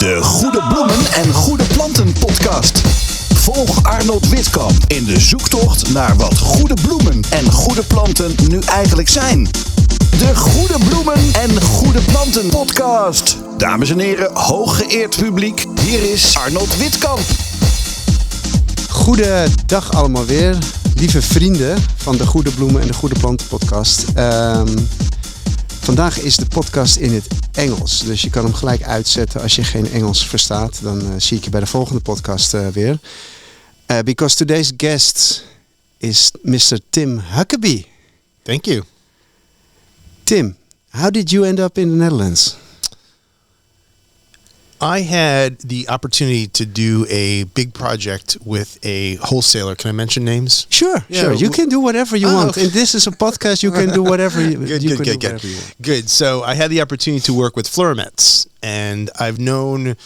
De Goede Bloemen en Goede Planten podcast. Volg Arnold Wittkamp in de zoektocht naar wat goede bloemen en goede planten nu eigenlijk zijn. De Goede Bloemen en Goede Planten podcast. Dames en heren, hooggeëerd publiek, hier is Arnold Wittkamp. Goedendag allemaal weer, lieve vrienden van de Goede Bloemen en de Goede Planten podcast. Vandaag is de podcast in het Engels, dus je kan hem gelijk uitzetten als je geen Engels verstaat. Dan zie ik je bij de volgende podcast weer. Because today's guest is Mr. Tim Huckabee. Thank you. Tim, how did you end up in the Netherlands? I had the opportunity to do a big project with a wholesaler. Can I mention names? Sure. You can do whatever you want. And this is a podcast. You can do whatever you want. Good. So I had the opportunity to work with florists, and I've known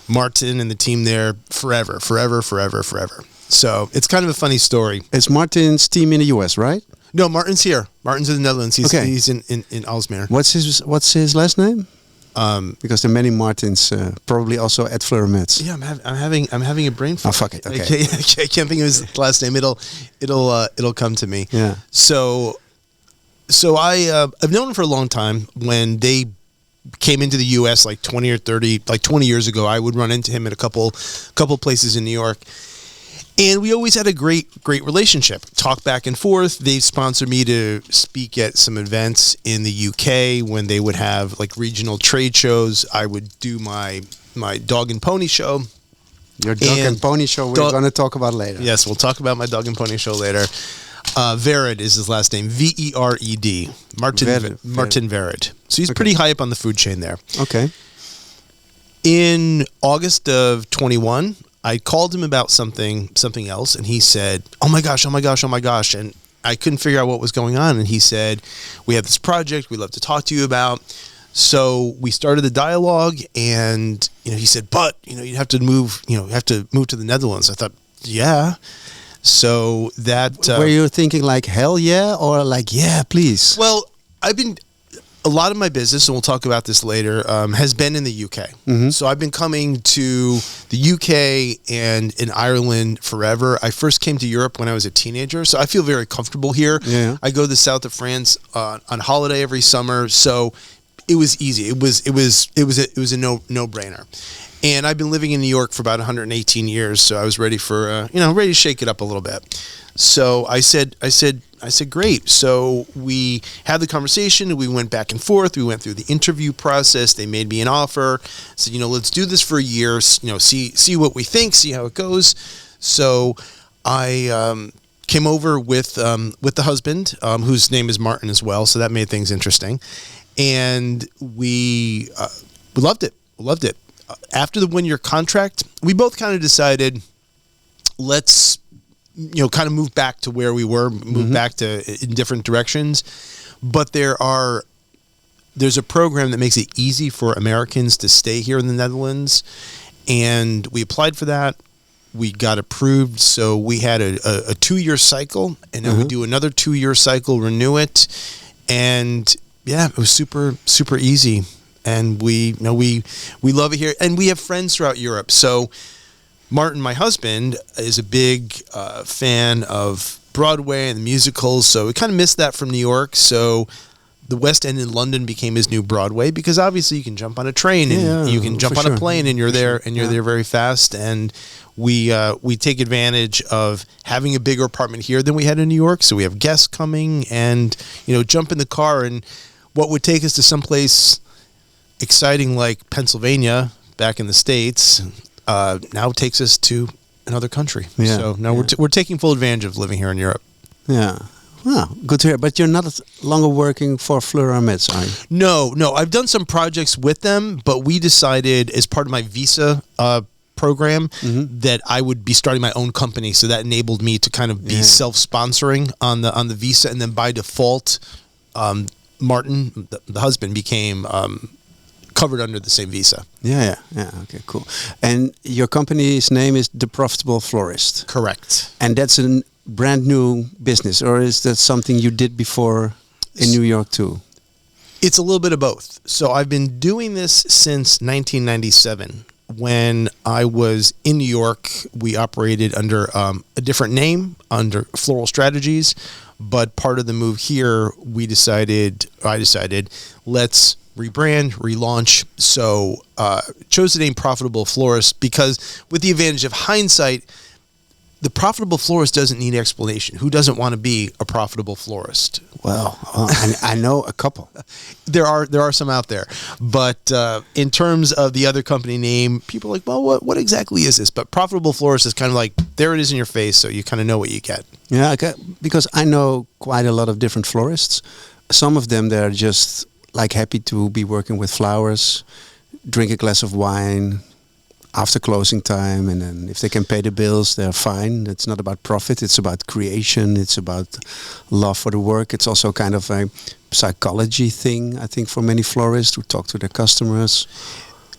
Martin and the team there forever. So it's kind of a funny story. It's Martin's team in the US, right? No, Martin's here. Martin's in the Netherlands. He's in Alsmeer. What's his last name? Because there are many Martins, probably also at Fleurimets. Yeah, I'm having a brain fart. Oh, fuck it. Okay. I can't think of his last name. It'll come to me. Yeah. So I've known him for a long time. When they came into the U.S. like 20 years ago, I would run into him at a couple places in New York. And we always had a great relationship. Talk back and forth. They sponsored me to speak at some events in the UK when they would have like regional trade shows. I would do my dog and pony show. Your dog and pony show we're going to talk about later. Yes, we'll talk about my dog and pony show later. Vered is his last name. Vered. Martin Vered. So he's pretty high up on the food chain there. Okay. In August of 21, I called him about something else, and he said, oh my gosh. And I couldn't figure out what was going on. And he said, we have this project we'd love to talk to you about. So we started the dialogue, and he said, but you'd have to move, to the Netherlands. I thought, yeah. So that were you thinking like hell yeah, or like yeah, please? Well, a lot of my business, and we'll talk about this later, has been in the UK. Mm-hmm. So I've been coming to the UK and in Ireland forever. I first came to Europe when I was a teenager, so I feel very comfortable here. Yeah. I go to the south of France on holiday every summer, so it was easy. It was a no-brainer. And I've been living in New York for about 118 years, so I was ready for ready to shake it up a little bit. So I said, great. So we had the conversation. We went back and forth. We went through the interview process. They made me an offer. Said, let's do this for a year. See what we think. See how it goes. So I came over with the husband, whose name is Martin as well. So that made things interesting, and we loved it. After the 1-year contract, we both kind of decided, let's kind of move back to where we were, move back to in different directions. But there's a program that makes it easy for Americans to stay here in the Netherlands, and we applied for that. We got approved, so we had a 2-year cycle, and then we do another 2-year cycle, renew it, and yeah, it was super super easy. And we love it here, and we have friends throughout Europe. So Martin, my husband, is a big fan of Broadway and the musicals, so we kind of missed that from New York. So the West End in London became his new Broadway, because obviously you can jump on a train and you can jump on a plane, and you're there there very fast. And we take advantage of having a bigger apartment here than we had in New York. So we have guests coming, and jump in the car, and what would take us to someplace exciting like Pennsylvania back in the States now takes us to another country. Yeah. So now we're taking full advantage of living here in Europe. Yeah. Well, good to hear. But you're not longer working for Fleurimets, are you? No. I've done some projects with them, but we decided as part of my visa program that I would be starting my own company. So that enabled me to kind of be self-sponsoring on the visa, and then by default, Martin, the husband, became covered under the same visa. Yeah. Okay, cool. And your company's name is The Profitable Florist. Correct. And that's a brand new business, or is that something you did before in New York too? It's a little bit of both. So I've been doing this since 1997. when I was in New York, we operated under a different name, under Floral Strategies. But part of the move here, I decided, let's rebrand, relaunch. So chose the name Profitable Florist because with the advantage of hindsight, the profitable florist doesn't need explanation. Who doesn't want to be a profitable florist? Well, I know a couple. There are some out there, but in terms of the other company name, people are like, well, what exactly is this? But profitable florist is kind of like, there it is in your face, so you kind of know what you get. Yeah, okay, because I know quite a lot of different florists. Some of them, they're just like happy to be working with flowers, drink a glass of wine after closing time, and then if they can pay the bills, they're fine. It's not about profit, it's about creation, it's about love for the work. It's also kind of a psychology thing, I think, for many florists who talk to their customers.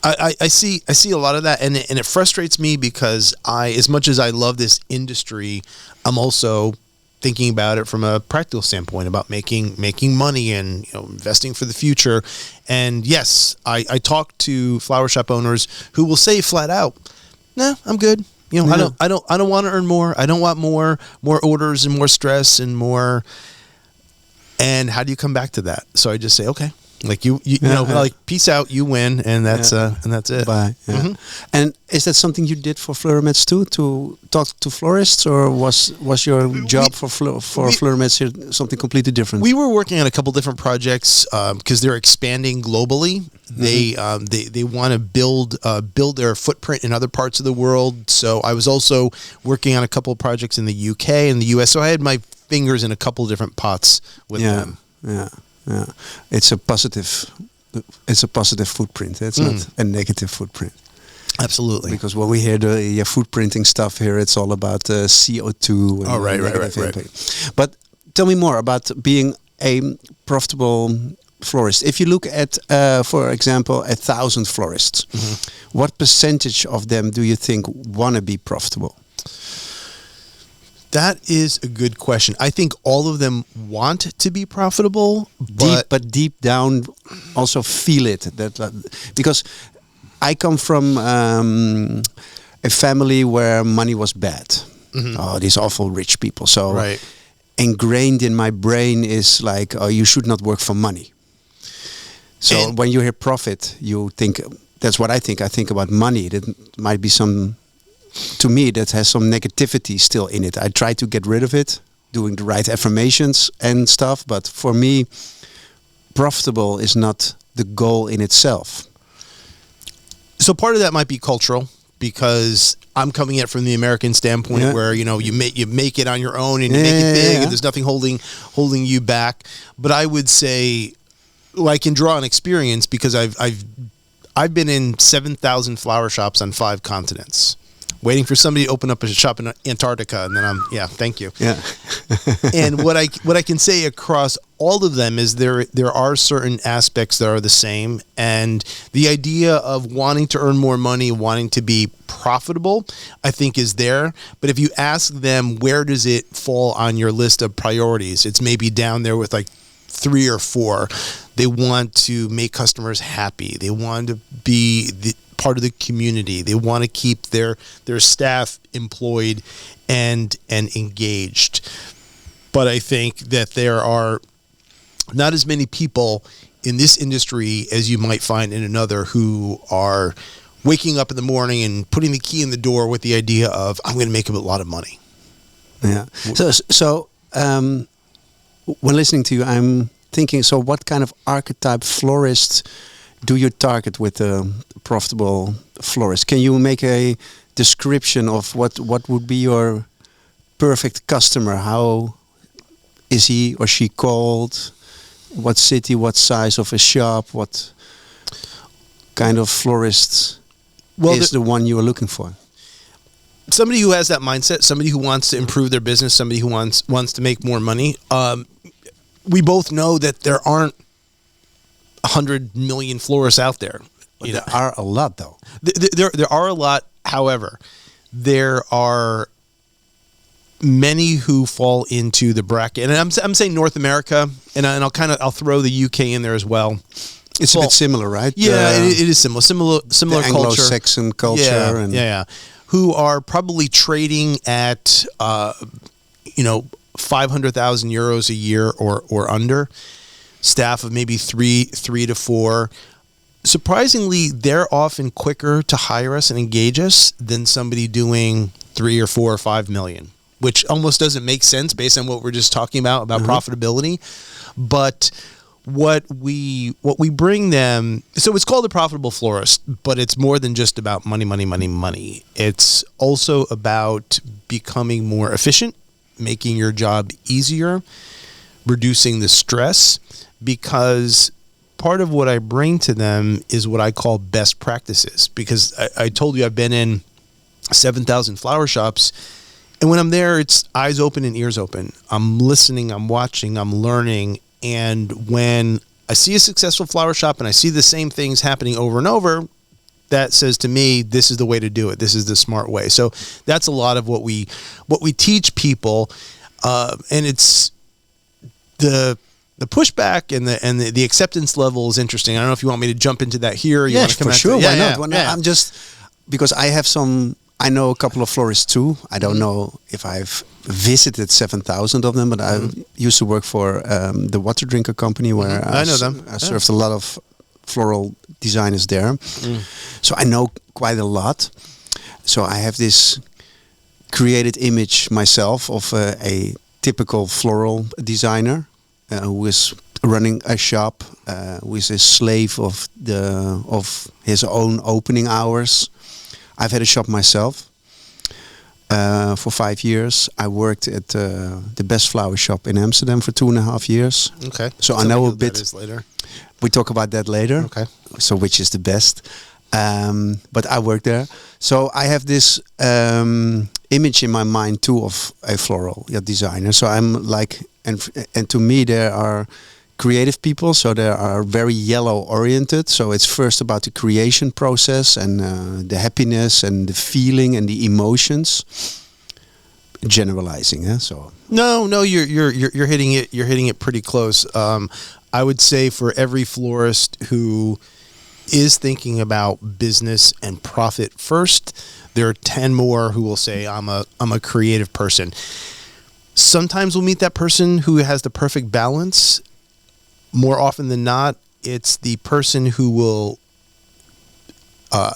I see a lot of that, and it frustrates me because as much as I love this industry, I'm also thinking about it from a practical standpoint about making money and investing for the future. And yes, I talk to flower shop owners who will say flat out, "Nah, I'm good. Yeah. I don't want to earn more. I don't want more orders and more stress and more." And how do you come back to that? So I just say, okay. Like like peace out, you win, and that's it. Bye. Yeah. Mm-hmm. And is that something you did for Florimets too, to talk to florists, or was your job for Florimets here something completely different? We were working on a couple different projects because they're expanding globally. Mm-hmm. They want to build their footprint in other parts of the world. So I was also working on a couple of projects in the UK and the US. So I had my fingers in a couple different pots with them. Yeah. Yeah, it's a positive footprint. It's not a negative footprint. Absolutely. Because when we hear the footprinting stuff here, it's all about CO2. And right. But tell me more about being a profitable florist. If you look at, for example, 1,000 florists, what percentage of them do you think want to be profitable? That is a good question. I think all of them want to be profitable, but deep down also feel it. Because I come from a family where money was bad. Mm-hmm. Oh, these awful rich people. So ingrained in my brain is like, oh, you should not work for money. So when you hear profit, you think, that's what I think. I think about money. That might be to me, that has some negativity still in it. I try to get rid of it, doing the right affirmations and stuff. But for me, profitable is not the goal in itself. So part of that might be cultural, because I'm coming at it from the American standpoint, where you make it on your own and you make it big, and there's nothing holding you back. But I would say, I can draw on experience because I've been in 7,000 flower shops on 5 continents. Waiting for somebody to open up a shop in Antarctica, and then thank you. Yeah. And what I can say across all of them is there are certain aspects that are the same, and the idea of wanting to earn more money, wanting to be profitable, I think is there. But if you ask them, where does it fall on your list of priorities, it's maybe down there with like 3 or 4. They want to make customers happy. They want to be part of the community. They want to keep their staff employed and engaged. But I think that there are not as many people in this industry as you might find in another who are waking up in the morning and putting the key in the door with the idea of, I'm going to make a lot of money. Yeah. So when listening to you, I'm thinking, so what kind of archetype florist do you target with a profitable florist? Can you make a description of what would be your perfect customer? How is he or she called? What city, what size of a shop, what kind of florist is the one you are looking for? Somebody who has that mindset, somebody who wants to improve their business, somebody who wants to make more money. We both know that there aren't 100 million florists out there. There are a lot, though. There are a lot. However, there are many who fall into the bracket, and I'm saying North America, and I'll throw the UK in there as well. It's a bit similar, right? Yeah, it is similar. Similar the culture. Anglo-Saxon culture. Yeah, and yeah. Who are probably trading at, 500,000 euros a year or under. Staff of maybe three to four. Surprisingly, they're often quicker to hire us and engage us than somebody doing 3 or 4 or 5 million, which almost doesn't make sense based on what we're just talking about profitability. But what we bring them, so it's called a profitable florist, but it's more than just about money. It's also about becoming more efficient, making your job easier, reducing the stress, because part of what I bring to them is what I call best practices. Because I told you I've been in 7,000 flower shops, and when I'm there, it's eyes open and ears open. I'm listening, I'm watching, I'm learning. And when I see a successful flower shop and I see the same things happening over and over, that says to me, this is the way to do it. This is the smart way. So that's a lot of what we teach people. And it's the pushback and the acceptance level is interesting. I don't know if you want me to jump into that here. Or you want to come for sure. Why not? Yeah. I'm just, because I know a couple of florists too. I don't know if I've visited 7,000 of them, but I used to work for the water drinker company where I know them. I served a lot of floral designers there. So I know quite a lot. So I have this created image myself of a typical floral designer who is running a shop, who is a slave of his own opening hours. I've had a shop myself for 5 years. I worked at the best flower shop in Amsterdam for 2.5 years. Okay. So I know a bit. That is later. We talk about that later. Okay. So which is the best? But I worked there. So I have this image in my mind too of a floral designer. So I'm like, and to me there are creative people, so they are very yellow oriented. So it's first about the creation process and the happiness and the feeling and the emotions. Generalizing, so no, you're hitting it. You're hitting it pretty close. I would say for every florist who is thinking about business and profit first, there are 10 more who will say I'm a creative person. Sometimes we'll meet that person who has the perfect balance. More often than not, it's the person who will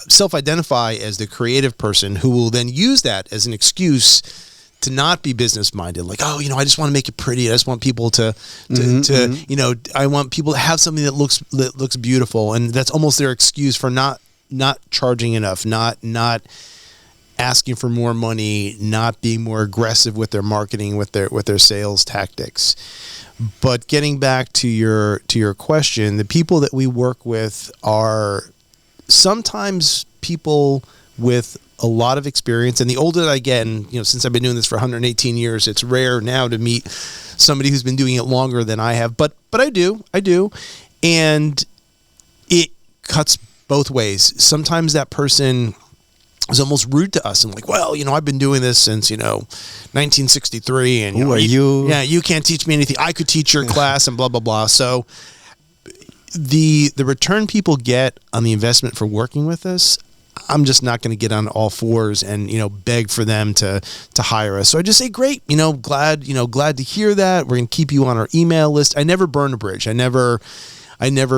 self-identify as the creative person who will then use that as an excuse to not be business-minded. Like, I just want to make it pretty. I just want people to I want people to have something that looks beautiful, and that's almost their excuse for not charging enough, not asking for more money, not being more aggressive with their marketing, with their sales tactics. But getting back to your question, the people that we work with are sometimes people with a lot of experience. And the older that I get, and since I've been doing this for 118 years, it's rare now to meet somebody who's been doing it longer than I have. But I do. And it cuts both ways. Sometimes that person is almost rude to us and like, I've been doing this since 1963, and who are you? Yeah, you can't teach me anything. I could teach your class and blah blah blah. So the return people get on the investment for working with us, I'm just not going to get on all fours and beg for them to hire us. So I just say, great, glad to hear that. We're going to keep you on our email list. I never burn a bridge. I never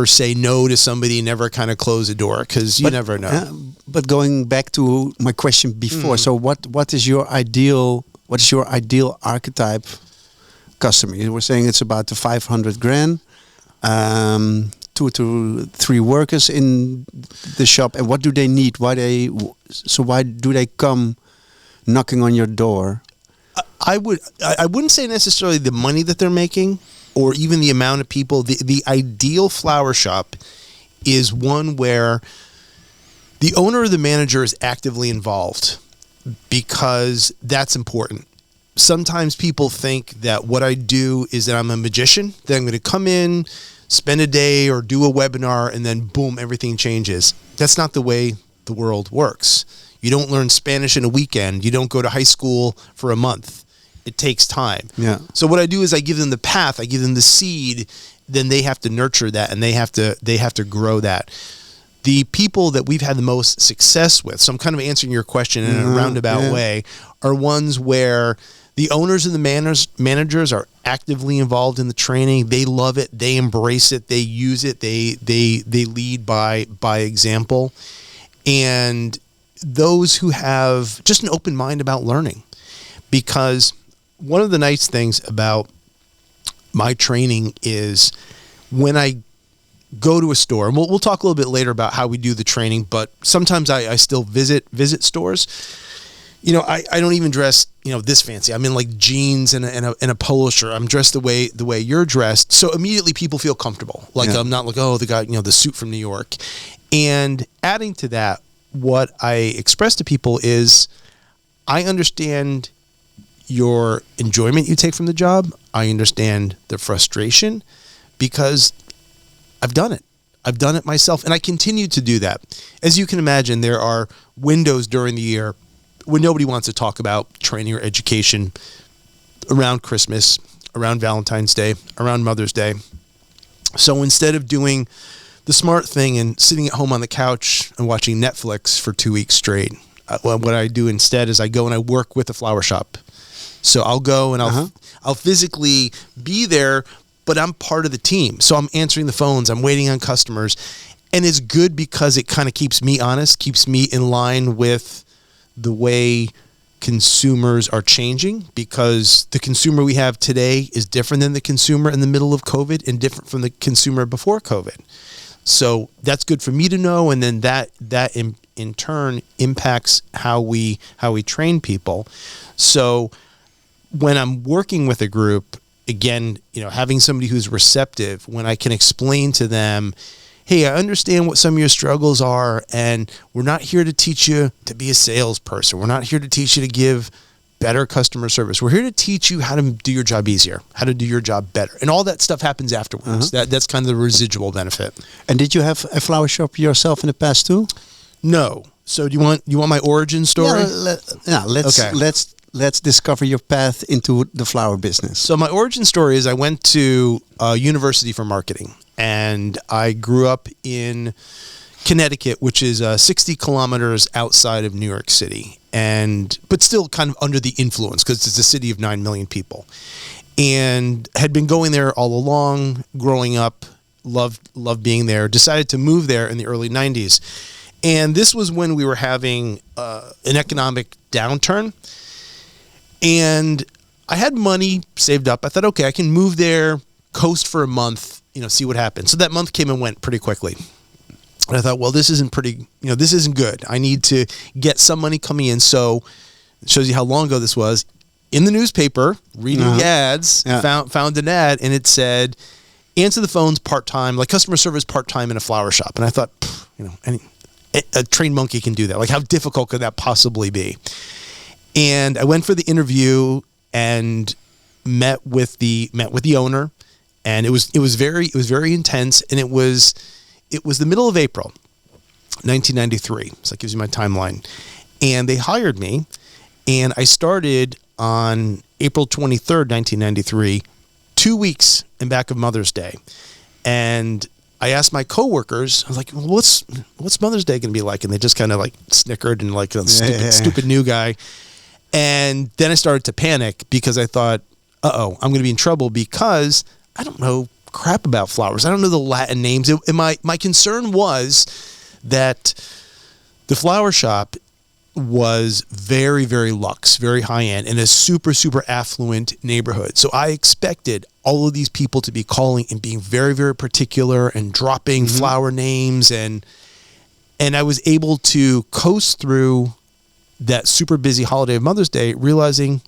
say no to somebody, never kind of close a door, because you never know. But going back to my question before, so what is your ideal archetype customer? You were saying it's about the 500 grand, 2 to 3 workers in the shop, and what do they need? Why do they come knocking on your door? I wouldn't say necessarily the money that they're making, or even the amount of people. The ideal flower shop is one where the owner or the manager is actively involved, because that's important. Sometimes people think that what I do is that I'm a magician, that I'm going to come in, spend a day or do a webinar, and then boom, everything changes. That's not the way the world works. You don't learn Spanish in a weekend. You don't go to high school for a month. It takes time. Yeah. So what I do is I give them the path, I give them the seed, then they have to nurture that, and they have to grow that. The people that we've had the most success with, so I'm kind of answering your question in a roundabout way, are ones where the owners and the managers are actively involved in the training. They love it. They embrace it. They use it. They lead by example. And those who have just an open mind about learning. Because one of the nice things about my training is when I go to a store, and we'll talk a little bit later about how we do the training, but sometimes I still visit stores. You know, I don't even dress, you know, this fancy. I'm in like jeans and a polo shirt. I'm dressed the way you're dressed. So immediately people feel comfortable. Like I'm not like, oh, the guy, you know, the suit from New York. And adding to that, what I express to people is I understand your enjoyment you take from the job. I understand the frustration because I've done it. I've done it myself, and I continue to do that. As you can imagine, there are windows during the year when nobody wants to talk about training or education around Christmas, around Valentine's Day, around Mother's Day. So instead of doing the smart thing and sitting at home on the couch and watching Netflix for 2 weeks straight, what I do instead is I go and I work with a flower shop. So I'll go and I'll physically be there, but I'm part of the team. So I'm answering the phones, I'm waiting on customers, and it's good because it kind of keeps me honest, keeps me in line with the way consumers are changing, because the consumer we have today is different than the consumer in the middle of COVID and different from the consumer before COVID. So that's good for me to know, and then that in turn impacts how we train people. So when I'm working with a group, again, you know, having somebody who's receptive, when I can explain to them, hey, I understand what some of your struggles are, and we're not here to teach you to be a salesperson. We're not here to teach you to give better customer service. We're here to teach you how to do your job easier, how to do your job better. And all that stuff happens afterwards. That's kind of the residual benefit. And did you have a flower shop yourself in the past too? No. So do you want my origin story? Let's discover your path into the flower business. So my origin story is I went to university for marketing, and I grew up in Connecticut, which is 60 kilometers outside of New York City, but still kind of under the influence because it's a city of 9 million people, and had been going there all along, growing up, loved being there, decided to move there in the early 90s. And this was when we were having an economic downturn. And I had money saved up. I thought, okay, I can move there, coast for a month, you know, see what happens. So that month came and went pretty quickly. And I thought, well, this isn't good. I need to get some money coming in. So it shows you how long ago this was. In the newspaper, reading the ads, found an ad, and it said, answer the phones part-time, like customer service part-time in a flower shop. And I thought, a trained monkey can do that. Like, how difficult could that possibly be? And I went for the interview and met with the owner, and it was very intense, and it was the middle of April, 1993. So that gives you my timeline. And they hired me, and I started on April 23rd, 1993, 2 weeks in back of Mother's Day. And I asked my coworkers, I was like, well, what's Mother's Day going to be like? And they just kind of like snickered and like, stupid new guy. And then I started to panic because I thought, I'm going to be in trouble because I don't know crap about flowers. I don't know the Latin names. And my concern was that the flower shop was very, very luxe, very high end, in a super, super affluent neighborhood. So I expected all of these people to be calling and being very, very particular and dropping flower names. And I was able to coast through that super busy holiday of Mother's Day, realizing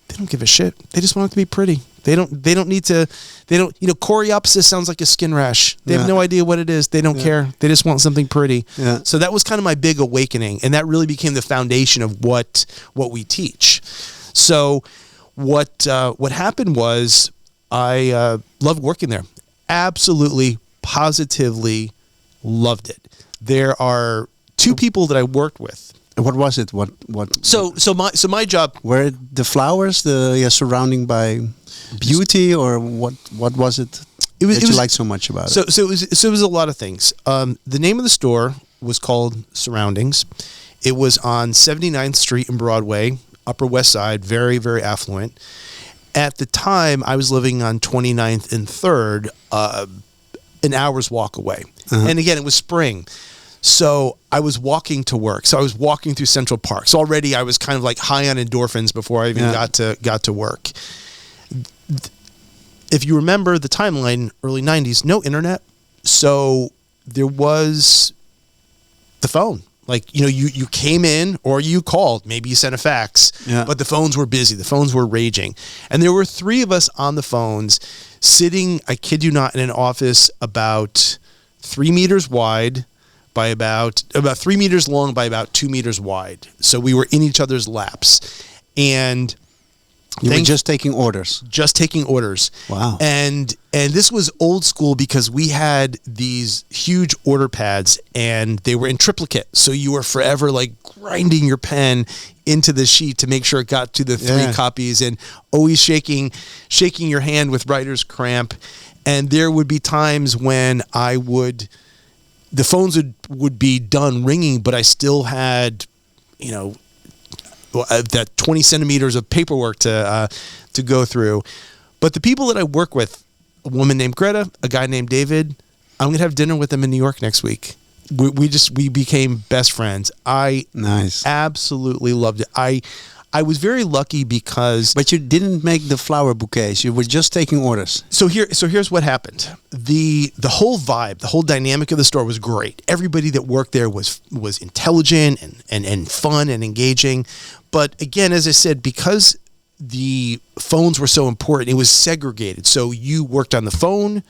they don't give a shit. They just want it to be pretty. They don't need to, coreopsis sounds like a skin rash. They have no idea what it is. They don't care. They just want something pretty. Yeah. So that was kind of my big awakening. And that really became the foundation of what we teach. So what happened was I loved working there. Absolutely, positively loved it. There are two people that I worked with. What was it? What? So my job. Were the flowers surrounding by beauty, or what was it? It was, that you liked so much about it? So it was a lot of things. The name of the store was called Surroundings. It was on 79th Street in Broadway, Upper West Side, very, very affluent. At the time, I was living on 29th and 3rd, an hour's walk away. And again, it was spring. So I was walking to work. So I was walking through Central Park. So already I was kind of like high on endorphins before I even got to work. If you remember the timeline, early 90s, no internet. So there was the phone. Like, you came in or you called, maybe you sent a fax, but the phones were busy. The phones were raging. And there were 3 of us on the phones sitting, I kid you not, in an office about 3 meters wide by about 3 meters long by about 2 meters wide. So we were in each other's laps. And you were just taking orders. Just taking orders. Wow. And this was old school because we had these huge order pads and they were in triplicate. So you were forever like grinding your pen into the sheet to make sure it got to the 3 copies, and always shaking your hand with writer's cramp. And there would be times when the phones would be done ringing, but I still had, that 20 centimeters of paperwork to go through. But the people that I work with, a woman named Greta, a guy named David, I'm going to have dinner with them in New York next week. We became best friends. I absolutely loved it. I was very lucky because... But you didn't make the flower bouquets. You were just taking orders. So here's what happened. The whole vibe, the whole dynamic of the store was great. Everybody that worked there was intelligent and fun and engaging. But again, as I said, because the phones were so important, it was segregated. So you worked on the phone,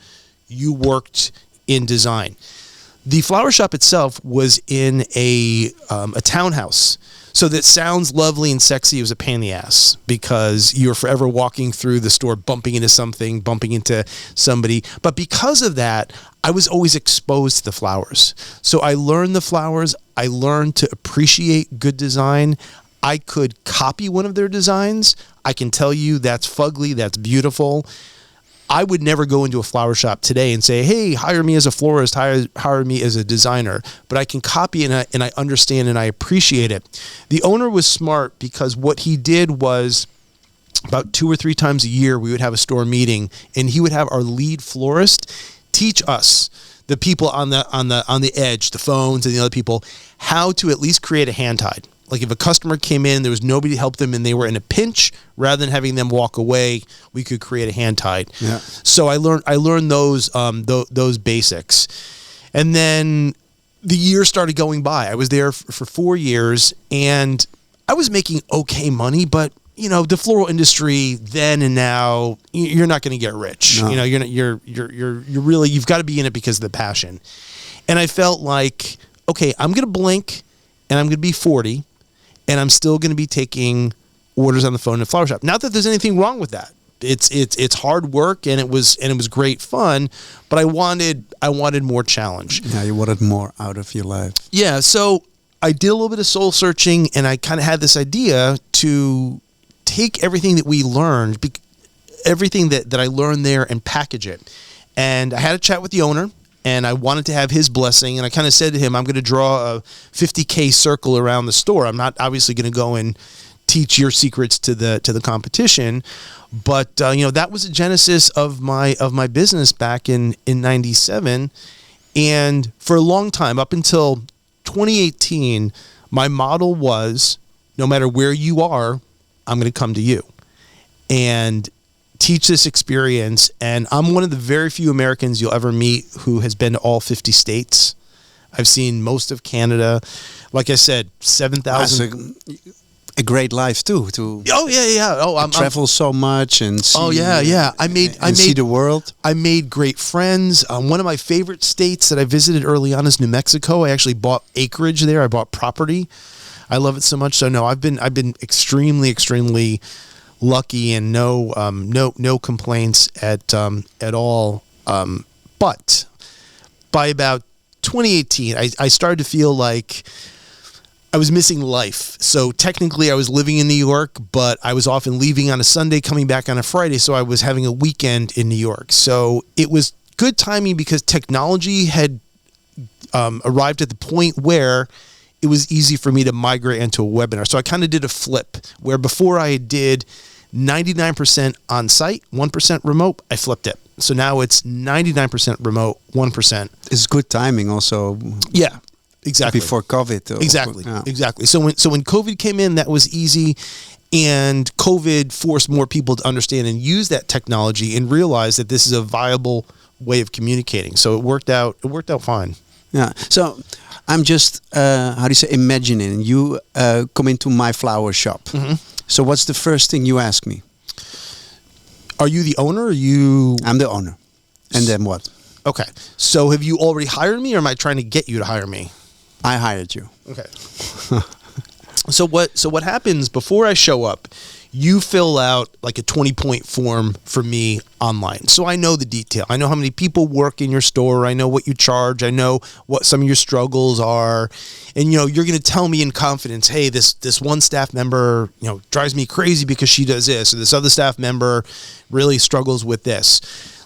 you worked in design. The flower shop itself was in a townhouse. So that sounds lovely and sexy. It was a pain in the ass because you're forever walking through the store, bumping into something, bumping into somebody. But because of that, I was always exposed to the flowers. So I learned the flowers. I learned to appreciate good design. I could copy one of their designs. I can tell you that's fugly, that's beautiful. I would never go into a flower shop today and say, hey, hire me as a florist, hire me as a designer. But I can copy and I understand and I appreciate it. The owner was smart because what he did was about 2 or 3 times a year, we would have a store meeting and he would have our lead florist teach us, the people on the edge, the phones and the other people, how to at least create a hand tied. Like if a customer came in, there was nobody to help them and they were in a pinch, rather than having them walk away, we could create a hand tied. Yeah. So I learned those basics. And then the years started going by. I was there for 4 years and I was making okay money, but the floral industry then and now, you're not going to get rich. No. You're really, you've got to be in it because of the passion. And I felt like, okay, I'm going to blink and I'm going to be 40. And I'm still going to be taking orders on the phone in a flower shop. Not that there's anything wrong with that. It's hard work and it was great fun, but I wanted more challenge. Yeah, you wanted more out of your life. Yeah, so I did a little bit of soul searching and I kind of had this idea to take everything that we learned, everything that I learned there, and package it. And I had a chat with the owner. And I wanted to have his blessing. And I kind of said to him, I'm going to draw a 50K circle around the store. I'm not obviously going to go and teach your secrets to the competition. But, that was the genesis of my business back in 97. And for a long time, up until 2018, my model was, no matter where you are, I'm going to come to you and teach this experience. And I'm one of the very few Americans you'll ever meet who has been to all 50 states. I've seen most of Canada. Like I said, 7,000. A great life too. Travel so much and see, I made see the world. I made great friends. One of my favorite states that I visited early on is New Mexico. I actually bought acreage there. I bought property. I love it so much. So no, I've been extremely lucky and no complaints at all. But by about 2018, I started to feel like I was missing life. So technically I was living in New York, but I was often leaving on a Sunday, coming back on a Friday. So I was having a weekend in New York. So it was good timing because technology had arrived at the point where it was easy for me to migrate into a webinar. So I kind of did a flip where before I did 99% on site, 1% remote, I flipped it. So now it's 99% remote, 1%. It's good timing also. Yeah, exactly. Before COVID. Exactly. So when COVID came in, that was easy. And COVID forced more people to understand and use that technology and realize that this is a viable way of communicating. So it worked out fine. Yeah. So I'm just, imagining you come into my flower shop. Mm-hmm. So what's the first thing you ask me? Are you the owner or you? I'm the owner. And then what? Okay. So have you already hired me or am I trying to get you to hire me? I hired you. Okay. So what happens before I show up, you fill out like a 20-point form for me online. So I know the detail. I know how many people work in your store. I know what you charge. I know what some of your struggles are. And, you're going to tell me in confidence, hey, this one staff member, drives me crazy because she does this, or this other staff member really struggles with this.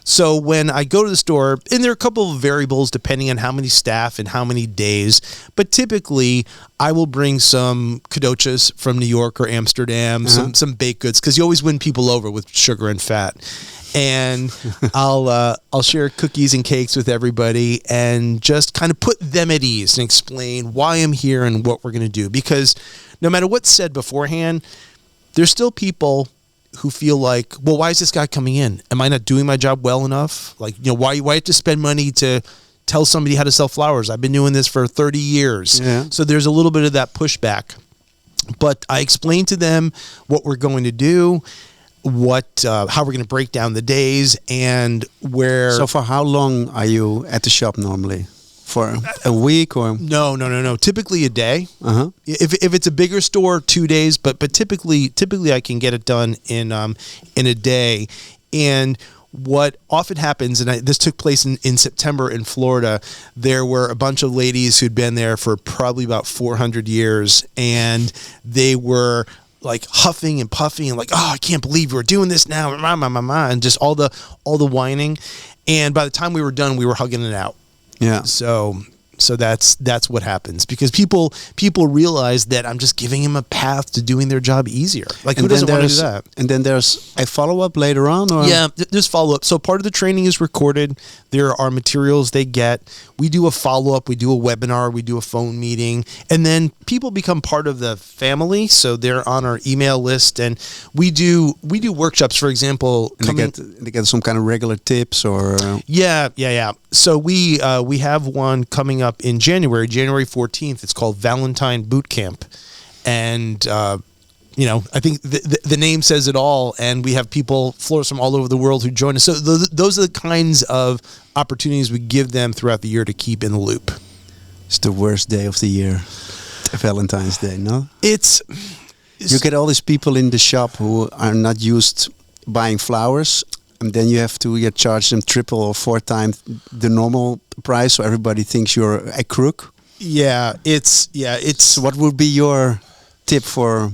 So when I go to the store, and there are a couple of variables depending on how many staff and how many days, but typically I will bring some kadochas from New York or Amsterdam, some baked goods, because you always win people over with sugar and fat. And I'll share cookies and cakes with everybody and just kind of put them at ease and explain why I'm here and what we're going to do. Because no matter what's said beforehand, there's still people who feel like, well, why is this guy coming in? Am I not doing my job well enough? Like, why have to spend money to tell somebody how to sell flowers? I've been doing this for 30 years. Yeah. So there's a little bit of that pushback. But I explained to them what we're going to do, how we're going to break down the days, and where. So for how long are you at the shop normally? For a week or no. Typically a day. If it's a bigger store, 2 days. But typically I can get it done in a day. And what often happens, and this took place in September in Florida, there were a bunch of ladies who'd been there for probably about 400 years, and they were like huffing and puffing and like, oh, I can't believe we're doing this now, and just all the whining. And by the time we were done, we were hugging it out. Yeah. So that's what happens, because people realize that I'm just giving them a path to doing their job easier. Like, who doesn't want to do that? And then there's a follow-up later on? Or? Yeah, there's follow-up. So part of the training is recorded. There are materials they get. We do a follow-up. We do a webinar. We do a phone meeting. And then people become part of the family. So they're on our email list. And we do workshops, for example. They get some kind of regular tips or? Yeah. So we have one coming up in January 14th. It's called Valentine Boot Camp. And, I think the name says it all. And we have florists from all over the world who join us. So those are the kinds of opportunities we give them throughout the year to keep in the loop. It's the worst day of the year, Valentine's Day, no? You get all these people in the shop who are not used buying flowers. And then you have to charge them 3 or 4 times the normal price, so everybody thinks you're a crook. Yeah, it's. What would be your tip for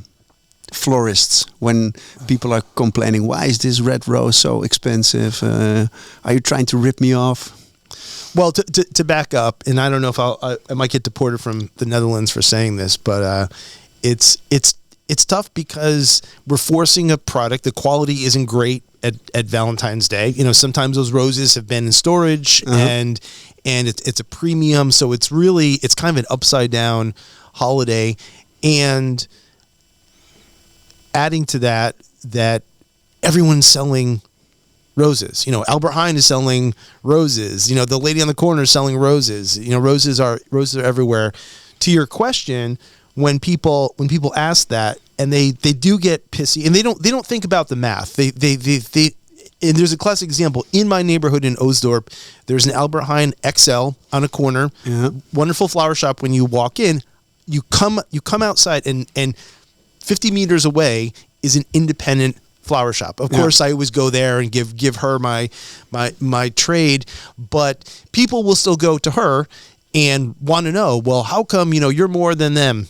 florists when people are complaining? Why is this red rose so expensive? Are you trying to rip me off? Well, to back up, and I don't know if I might get deported from the Netherlands for saying this, but it's tough because we're forcing a product. The quality isn't great at Valentine's Day. Sometimes those roses have been in storage and it's a premium. So it's kind of an upside down holiday. And adding to that everyone's selling roses. Albert Heijn is selling roses. The lady on the corner is selling roses. Roses are everywhere. To your question, when people ask that, and they do get pissy, and they don't think about the math. They and there's a classic example in my neighborhood in Oostdorp. There's an Albert Heijn XL on a corner. Yeah. Wonderful flower shop. When you walk in, you come outside, and 50 meters away is an independent flower shop. Of course, I always go there and give her my trade, but people will still go to her and want to know, well, how come you're more than them?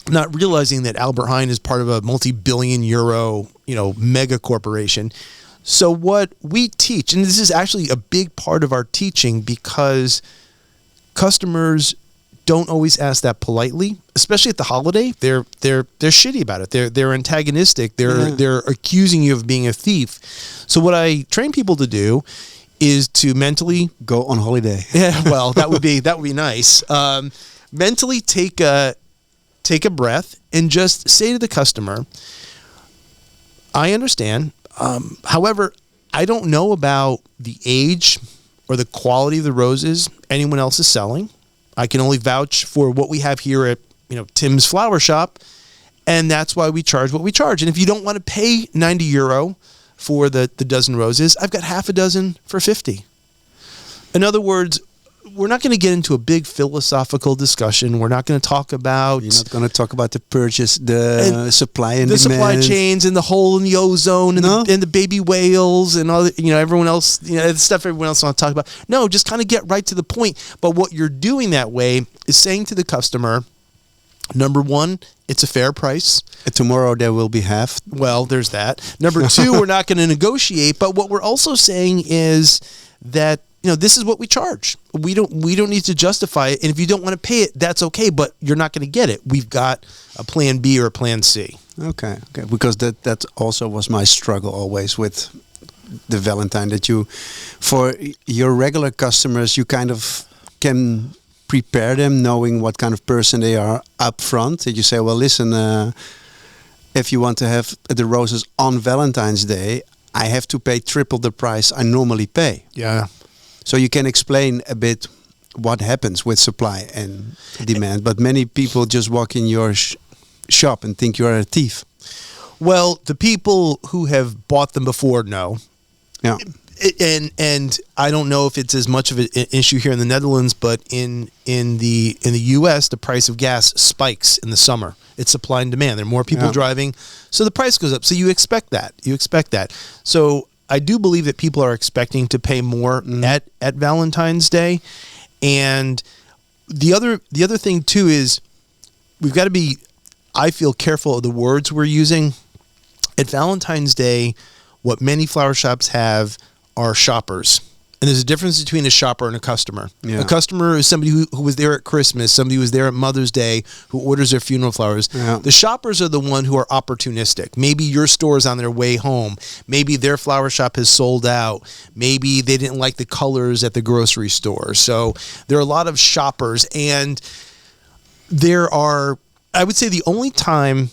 Not realizing that Albert Heijn is part of a multi-billion euro mega corporation. So what we teach, and this is actually a big part of our teaching, because customers don't always ask that politely, especially at the holiday. They're shitty about it. They're antagonistic. They're accusing you of being a thief. So what I train people to do is to mentally go on holiday. Yeah, well, that would be nice. Mentally take a breath and just say to the customer, I understand. However, I don't know about the age or the quality of the roses anyone else is selling. I can only vouch for what we have here at Tim's Flower Shop, and that's why we charge what we charge. And if you don't want to pay €90 for the dozen roses, I've got half a dozen for 50. In other words, we're not going to get into a big philosophical discussion. We're not going to talk about... You're not going to talk about the purchase, the supply and the demand. supply chains and the hole in the ozone and, and the baby whales and all the, everyone else, the stuff everyone else wants to talk about. No, just kind of get right to the point. But what you're doing that way is saying to the customer, number one, it's a fair price. Tomorrow there will be half. Well, there's that. Number two, we're not going to negotiate. But what we're also saying is that, this is what we charge. We don't need to justify it. And if you don't want to pay it, that's okay. But you're not going to get it. We've got a plan B or a plan C. Okay. Because that also was my struggle always with the Valentine. That for your regular customers, you kind of can prepare them knowing what kind of person they are up front. That you say, well, listen, if you want to have the roses on Valentine's Day, I have to pay triple the price I normally pay. Yeah. So you can explain a bit what happens with supply and demand, but many people just walk in your shop and think you're a thief. Well, the people who have bought them before know. Yeah. And I don't know if it's as much of an issue here in the Netherlands, but in the U.S., the price of gas spikes in the summer. It's supply and demand. There are more people driving, so the price goes up. So you expect that. So I do believe that people are expecting to pay more at Valentine's Day. And the other thing too is we've got to be, I feel, careful of the words we're using. At Valentine's Day, what many flower shops have are shoppers. And there's a difference between a shopper and a customer. Yeah. A customer is somebody who was there at Christmas, somebody who was there at Mother's Day, who orders their funeral flowers. Yeah. The shoppers are the one who are opportunistic. Maybe your store is on their way home. Maybe their flower shop has sold out. Maybe they didn't like the colors at the grocery store. So there are a lot of shoppers. And there are, I would say, the only time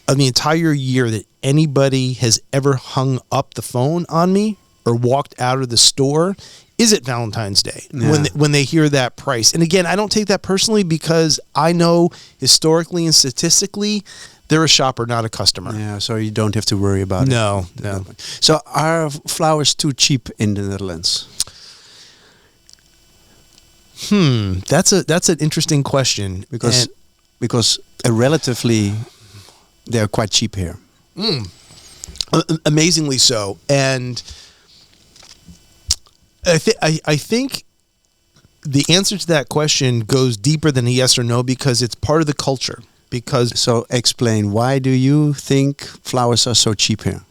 of the entire year that anybody has ever hung up the phone on me or walked out of the store is at Valentine's Day when they hear that price. And again, I don't take that personally because I know historically and statistically they're a shopper, not a customer. Yeah, so you don't have to worry about it. No. So are flowers too cheap in the Netherlands? That's an interesting question because relatively they're quite cheap here. Amazingly so. And I think the answer to that question goes deeper than a yes or no because it's part of the culture. So explain, why do you think flowers are so cheap here?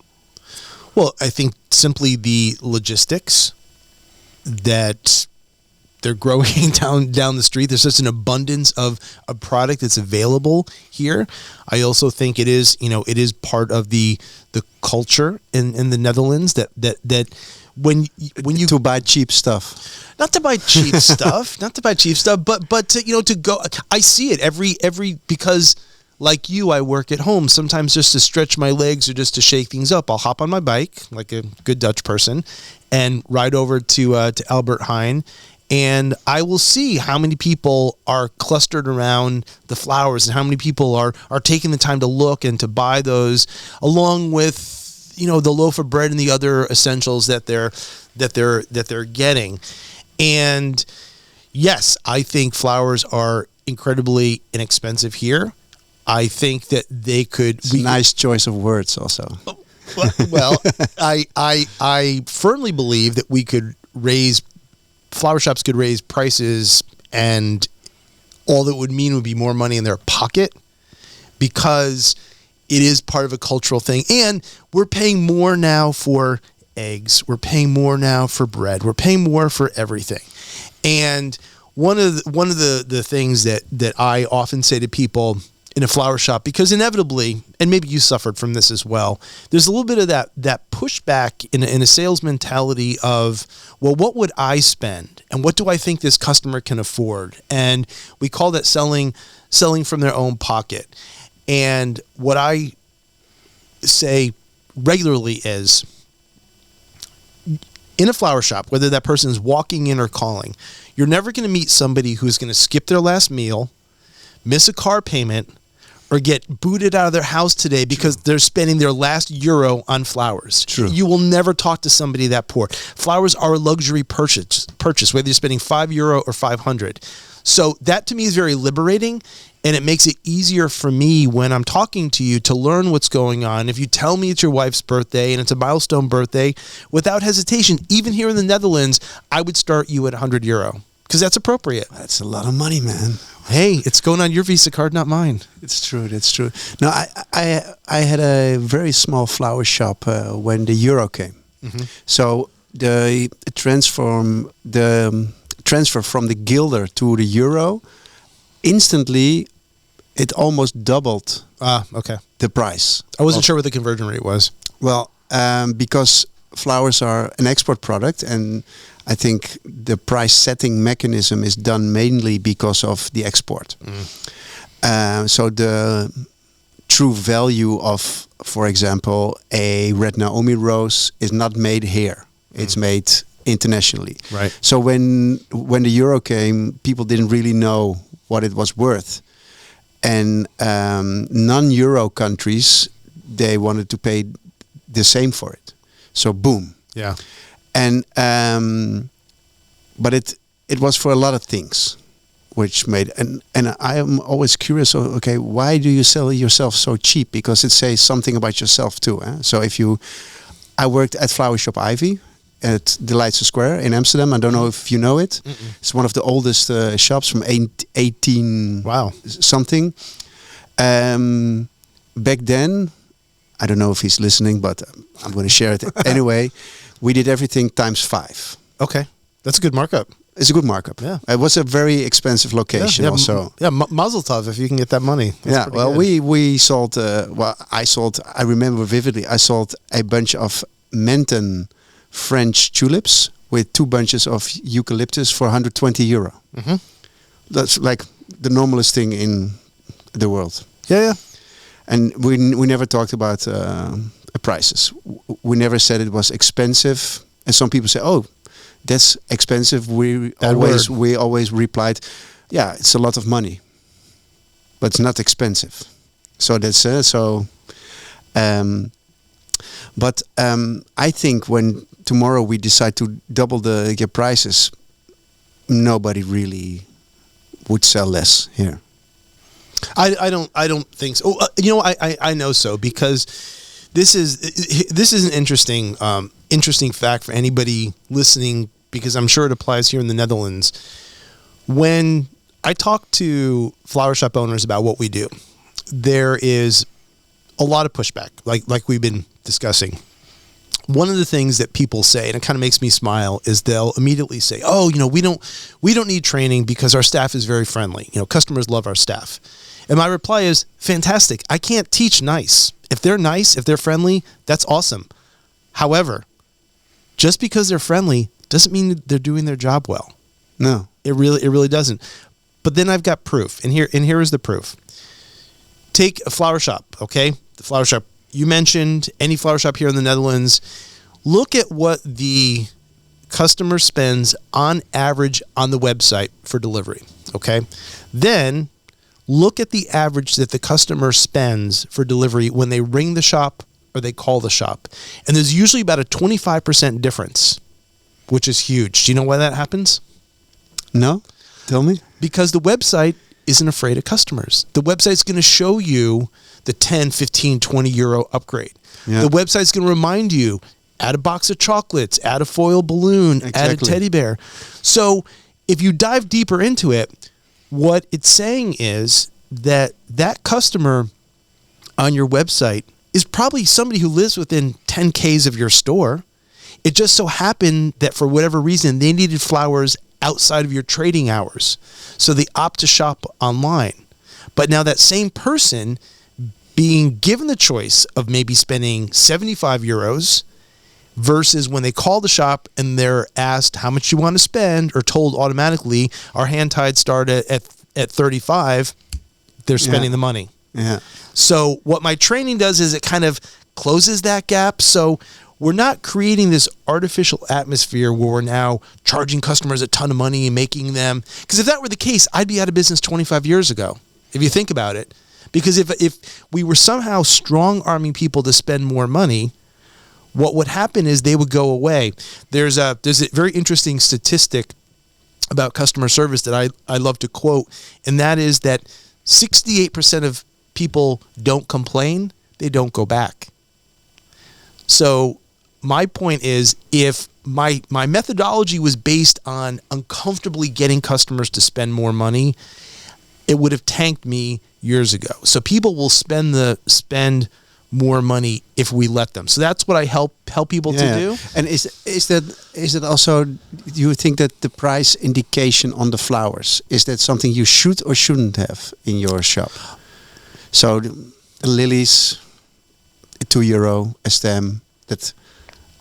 Well, I think simply the logistics that they're growing down the street. There's such an abundance of a product that's available here. I also think it is part of the culture in the Netherlands that when you to buy cheap stuff, not to buy cheap stuff, but to go. I see it every because like you, I work at home. Sometimes just to stretch my legs or just to shake things up, I'll hop on my bike like a good Dutch person and ride over to Albert Heijn. And I will see how many people are clustered around the flowers and how many people are taking the time to look and to buy those, along with the loaf of bread and the other essentials that they're getting. And yes, I think flowers are incredibly inexpensive here. I think that they could. Nice choice of words, also. Well, I firmly believe that we could raise. Flower shops could raise prices, and all that would mean would be more money in their pocket because it is part of a cultural thing. And we're paying more now for eggs. We're paying more now for bread. We're paying more for everything. And one of the things that I often say to people in a flower shop, because inevitably, and maybe you suffered from this as well, there's a little bit of that pushback in a sales mentality of, well, what would I spend? And what do I think this customer can afford? And we call that selling from their own pocket. And what I say regularly is, in a flower shop, whether that person is walking in or calling, you're never going to meet somebody who's going to skip their last meal, miss a car payment, or get booted out of their house today because they're spending their last euro on flowers. True. You will never talk to somebody that poor. Flowers are a luxury purchase, whether you're spending €5 or 500. So that to me is very liberating, and it makes it easier for me when I'm talking to you to learn what's going on. If you tell me it's your wife's birthday and it's a milestone birthday, without hesitation, even here in the Netherlands, I would start you at €100 because that's appropriate. That's a lot of money, man. Hey, it's going on your Visa card, not mine. It's true. That's true. No, I had a very small flower shop when the euro came. Mm-hmm. So the transfer from the guilder to the euro, instantly, it almost doubled Okay. the price. I wasn't sure what the conversion rate was. Well, because flowers are an export product, and I think the price setting mechanism is done mainly because of the export. So the true value of, for example, a red Naomi rose is not made here. It's made internationally. Right. So when the euro came, people didn't really know what it was worth. And non-euro countries, they wanted to pay the same for it. So boom. Yeah. And but it was for a lot of things, which made and I am always curious. Okay, why do you sell yourself so cheap? Because it says something about yourself too. So I worked at Flower Shop Ivy at the Leidse Square in Amsterdam. I don't know if you know it. Mm-mm. It's one of the oldest shops from 18 something. Back then, I don't know if he's listening, but I'm going to share it anyway. We did everything times 5. Okay. That's a good markup. It's a good markup. Yeah. It was a very expensive location also. Mazel tov if you can get that money. That's Well, good. we sold, I remember vividly, I sold a bunch of Menton French tulips with 2 bunches of eucalyptus for €120. Mm-hmm. That's like the normalest thing in the world. Yeah. And we never talked about prices. We never said it was expensive. And some people say, "Oh, that's expensive." We always replied, "Yeah, it's a lot of money, but it's not expensive." So that's But I think when tomorrow we decide to double the prices, nobody really would sell less here. I don't think so. I know so, because this is an interesting fact for anybody listening, because I'm sure it applies here in the Netherlands. When I talk to flower shop owners about what we do, there is a lot of pushback, like we've been discussing. One of the things that people say, and it kind of makes me smile, is they'll immediately say, "Oh, we don't need training because our staff is very friendly. Customers love our staff." And my reply is, fantastic. I can't teach nice. If they're nice, if they're friendly, that's awesome. However, just because they're friendly doesn't mean they're doing their job well. No, it really doesn't. But then I've got proof, and here is the proof. Take a flower shop, okay? The flower shop you mentioned, any flower shop here in the Netherlands. Look at what the customer spends on average on the website for delivery, okay? Then look at the average that the customer spends for delivery when they ring the shop or they call the shop. And there's usually about a 25% difference, which is huge. Do you know why that happens? No? Tell me. Because the website isn't afraid of customers. The website's going to show you the 10, 15, 20 euro upgrade. Yeah. The website's going to remind you, add a box of chocolates, add a foil balloon, add a teddy bear. So if you dive deeper into it, what it's saying is that customer on your website is probably somebody who lives within 10 Ks of your store. It just so happened that for whatever reason, they needed flowers outside of your trading hours. So they opt to shop online. But now that same person being given the choice of maybe spending 75 euros versus when they call the shop and they're asked how much you want to spend or told automatically our hand tied start at 35, they're spending the money. Yeah. So what my training does is it kind of closes that gap. So we're not creating this artificial atmosphere where we're now charging customers a ton of money and making them, because if that were the case, I'd be out of business 25 years ago, if you think about it. Because if we were somehow strong-arming people to spend more money, what would happen is they would go away. There's a very interesting statistic about customer service that I love to quote, and that is that 68% of people don't complain, they don't go back. So my point is, if my methodology was based on uncomfortably getting customers to spend more money, it would have tanked me years ago. So people will spend more money if we let them. So that's what I help people to do. And is that also, do you think that the price indication on the flowers, is that something you should or shouldn't have in your shop? So the lilies, €2 a stem, that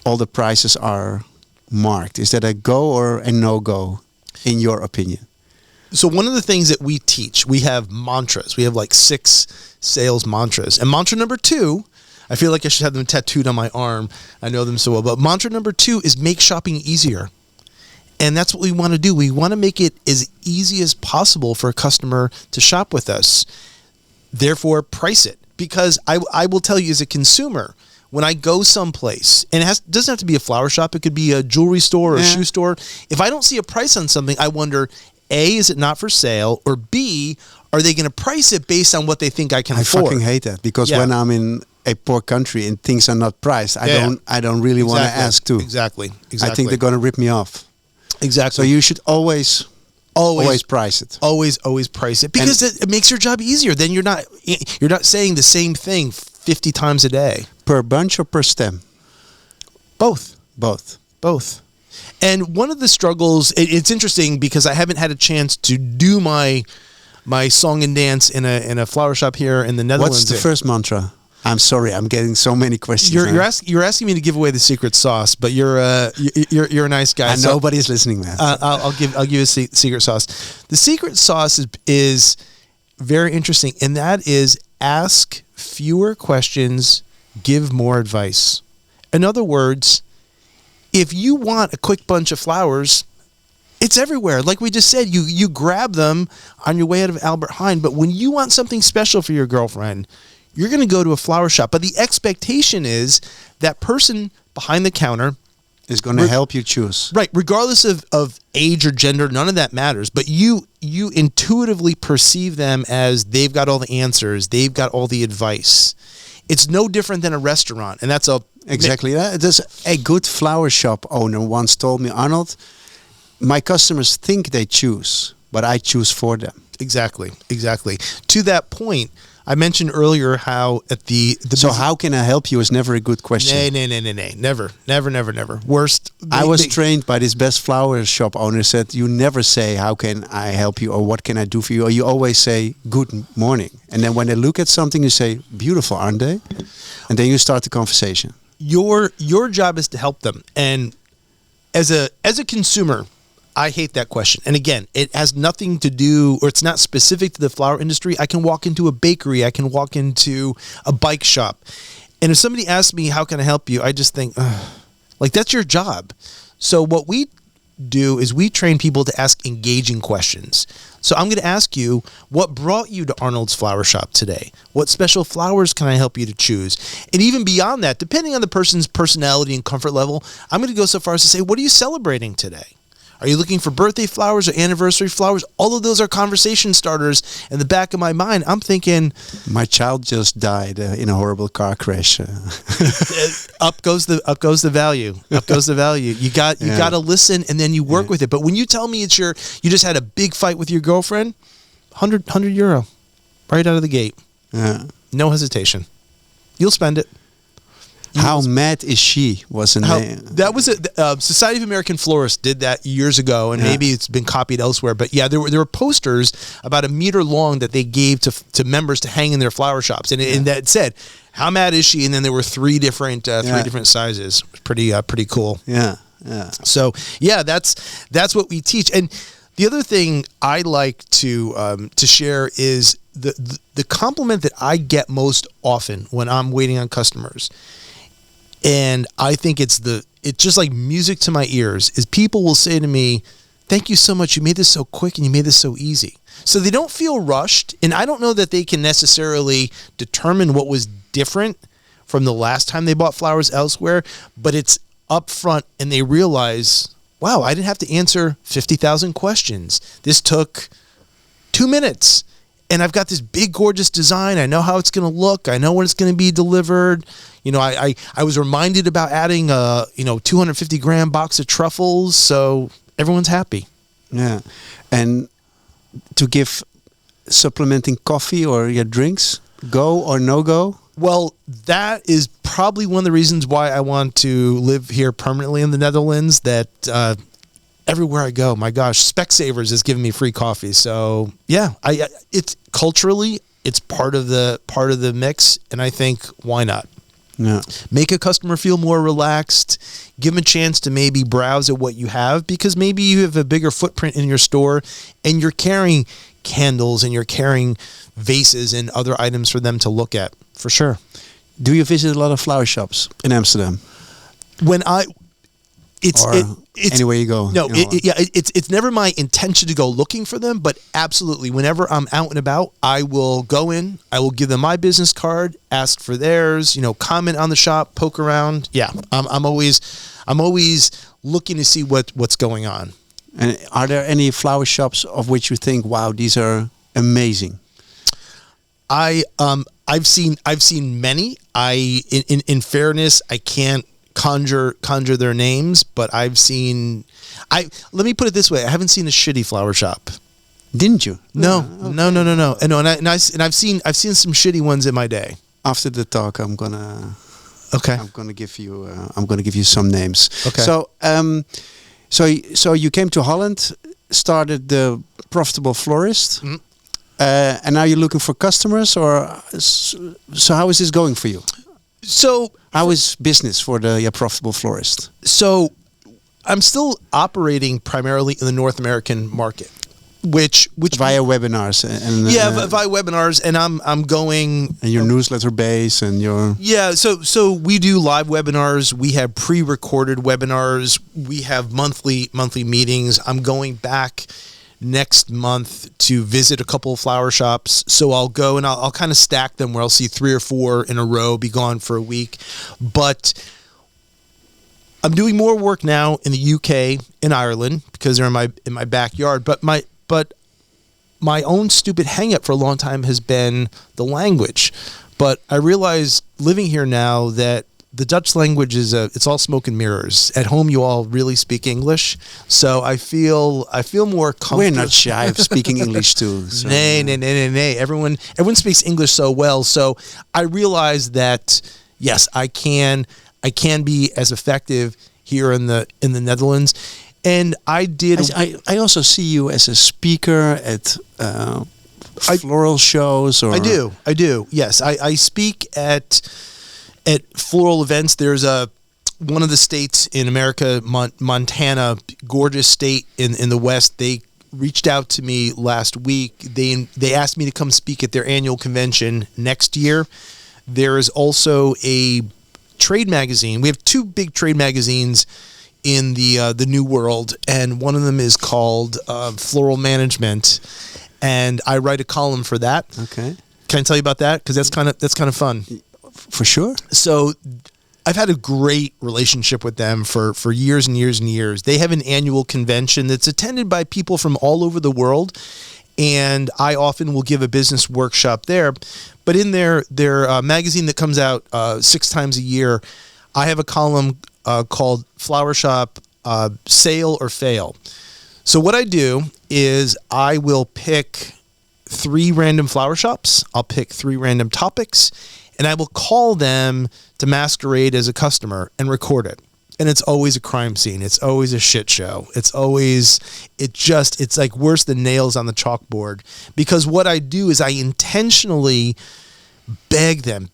all the prices are marked. Is that a go or a no-go in your opinion? So one of the things that we teach, we have mantras. We have like 6 sales mantras. And mantra number 2, I feel like I should have them tattooed on my arm. I know them so well. But mantra number 2 is make shopping easier. And that's what we want to do. We want to make it as easy as possible for a customer to shop with us. Therefore, price it. Because I will tell you as a consumer, when I go someplace, and it doesn't have to be a flower shop, it could be a jewelry store or a shoe store. If I don't see a price on something, I wonder, A, is it not for sale? Or B, are they going to price it based on what they think I can afford? I fucking hate that, because when I'm in a poor country and things are not priced, I don't really want to ask too. Exactly. I think they're going to rip me off. Exactly. So you should always price it. Always price it, because it makes your job easier. Then you're not saying the same thing 50 times a day. Per bunch or per stem? Both. Both. And one of the struggles, it's interesting because I haven't had a chance to do my song and dance in a flower shop here in the Netherlands. What's the first mantra? I'm sorry, I'm getting so many questions. You're asking me to give away the secret sauce, but you're a nice guy. And nobody's listening, man. I'll give you a secret sauce. The secret sauce is very interesting, and that is ask fewer questions, give more advice. In other words, if you want a quick bunch of flowers, it's everywhere. Like we just said, you grab them on your way out of Albert Heijn. But when you want something special for your girlfriend, you're going to go to a flower shop. But the expectation is that person behind the counter is going to help you choose. Right. Regardless of age or gender, none of that matters. But you intuitively perceive them as they've got all the answers. They've got all the advice. It's no different than a restaurant. And that's exactly that. There's a good flower shop owner once told me, Arnold, my customers think they choose, but I choose for them. Exactly. To that point, I mentioned earlier how at the so how can I help you is never a good question. Nay. Never. Worst. I was trained by this best flower shop owner, said you never say how can I help you or what can I do for you, or you always say good morning. And then when they look at something, you say beautiful, aren't they? And then you start the conversation. Your job is to help them. And as a consumer, I hate that question. And again, it has nothing to do, or it's not specific to the flower industry. I can walk into a bakery. I can walk into a bike shop. And if somebody asks me, how can I help you? I just think, like, that's your job. So what we do is we train people to ask engaging questions. So I'm going to ask you, what brought you to Arnold's Flower Shop today? What special flowers can I help you to choose? And even beyond that, depending on the person's personality and comfort level, I'm going to go so far as to say, what are you celebrating today? Are you looking for birthday flowers or anniversary flowers? All of those are conversation starters. In the back of my mind, I'm thinking, my child just died in a horrible car crash. Up goes the value. Up goes the value. You got to listen, and then you work with it. But when you tell me you just had a big fight with your girlfriend, €100 right out of the gate. Yeah. No hesitation. You'll spend it. How Mad Is She was a name. That was a Society of American Florists did that years ago, and maybe it's been copied elsewhere. But yeah, there were posters about a meter long that they gave to members to hang in their flower shops, and that said, "How mad is she?" And then there were three different sizes. Pretty cool. Yeah, yeah. So yeah, that's what we teach. And the other thing I like to share is the compliment that I get most often when I'm waiting on customers. And I think it's just like music to my ears, is people will say to me, "Thank you so much. You made this so quick and you made this so easy." So they don't feel rushed. And I don't know that they can necessarily determine what was different from the last time they bought flowers elsewhere, but it's upfront and they realize, wow, I didn't have to answer 50,000 questions. This took 2 minutes. And I've got this big, gorgeous design. I know how it's going to look. I know when it's going to be delivered. You know, I was reminded about adding a 250 gram box of truffles, so everyone's happy. Yeah, and to give supplementing coffee or your drinks, go or no go? Well, that is probably one of the reasons why I want to live here permanently in the Netherlands. That everywhere I go, my gosh, Specsavers is giving me free coffee. So yeah, it's culturally, it's part of the mix, and I think why not? Yeah. Make a customer feel more relaxed. Give them a chance to maybe browse at what you have, because maybe you have a bigger footprint in your store, and you're carrying candles and you're carrying vases and other items for them to look at. For sure. Do you visit a lot of flower shops in Amsterdam? It's anywhere you go. No, it's never my intention to go looking for them, but absolutely, whenever I'm out and about, I will go in, I will give them my business card, ask for theirs, comment on the shop, poke around. Yeah, I'm always looking to see what's going on. And are there any flower shops of which you think, wow, these are amazing? I've seen many. In fairness, I can't conjure their names, but let me put it this way: I haven't seen a shitty flower shop. Didn't you? No, okay. no. And I've seen some shitty ones in my day. After the talk, I'm gonna give you some names. Okay. So you came to Holland, started the Profitable Florist, Mm-hmm. And now you're looking for customers, or so how is this going for you? So how is business for the Profitable Florist? So I'm still operating primarily in the North American market, which via webinars and via webinars, and I'm going and your newsletter base and your So we do live webinars. We have pre-recorded webinars. We have monthly meetings. I'm going back next month to visit a couple of flower shops. So I'll go and I'll kind of stack them where I'll see 3 or 4 in a row, be gone for a week. But I'm doing more work now in the UK and Ireland because they're in my backyard. But my own stupid hang up for a long time has been the language. But I realize living here now that the Dutch language it's all smoke and mirrors. At home, you all really speak English, so I feel more comfortable. We're not shy of speaking English too. So. Nay. Everyone speaks English so well. So I realize that yes, I can be as effective here in the Netherlands, and I also see you as a speaker at floral shows. Or I do. Yes, I speak at floral events. There's one of the states in America, Montana, gorgeous state in the West. They reached out to me last week. They asked me to come speak at their annual convention next year. There is also a trade magazine. We have 2 big trade magazines in the New World, and one of them is called Floral Management, and I write a column for that. Okay. Can I tell you about that? Because that's kind of fun. For sure. So I've had a great relationship with them for years and years and years. They have an annual convention that's attended by people from all over the world, and I often will give a business workshop there. But in their magazine that comes out 6 times a year, I have a column called Flower Shop Sale or Fail. So what I do is I will pick 3 random flower shops. I'll pick 3 random topics, and I will call them to masquerade as a customer and record it. And it's always a crime scene. It's always a shit show. It's like worse than nails on the chalkboard, because what I do is I intentionally beg them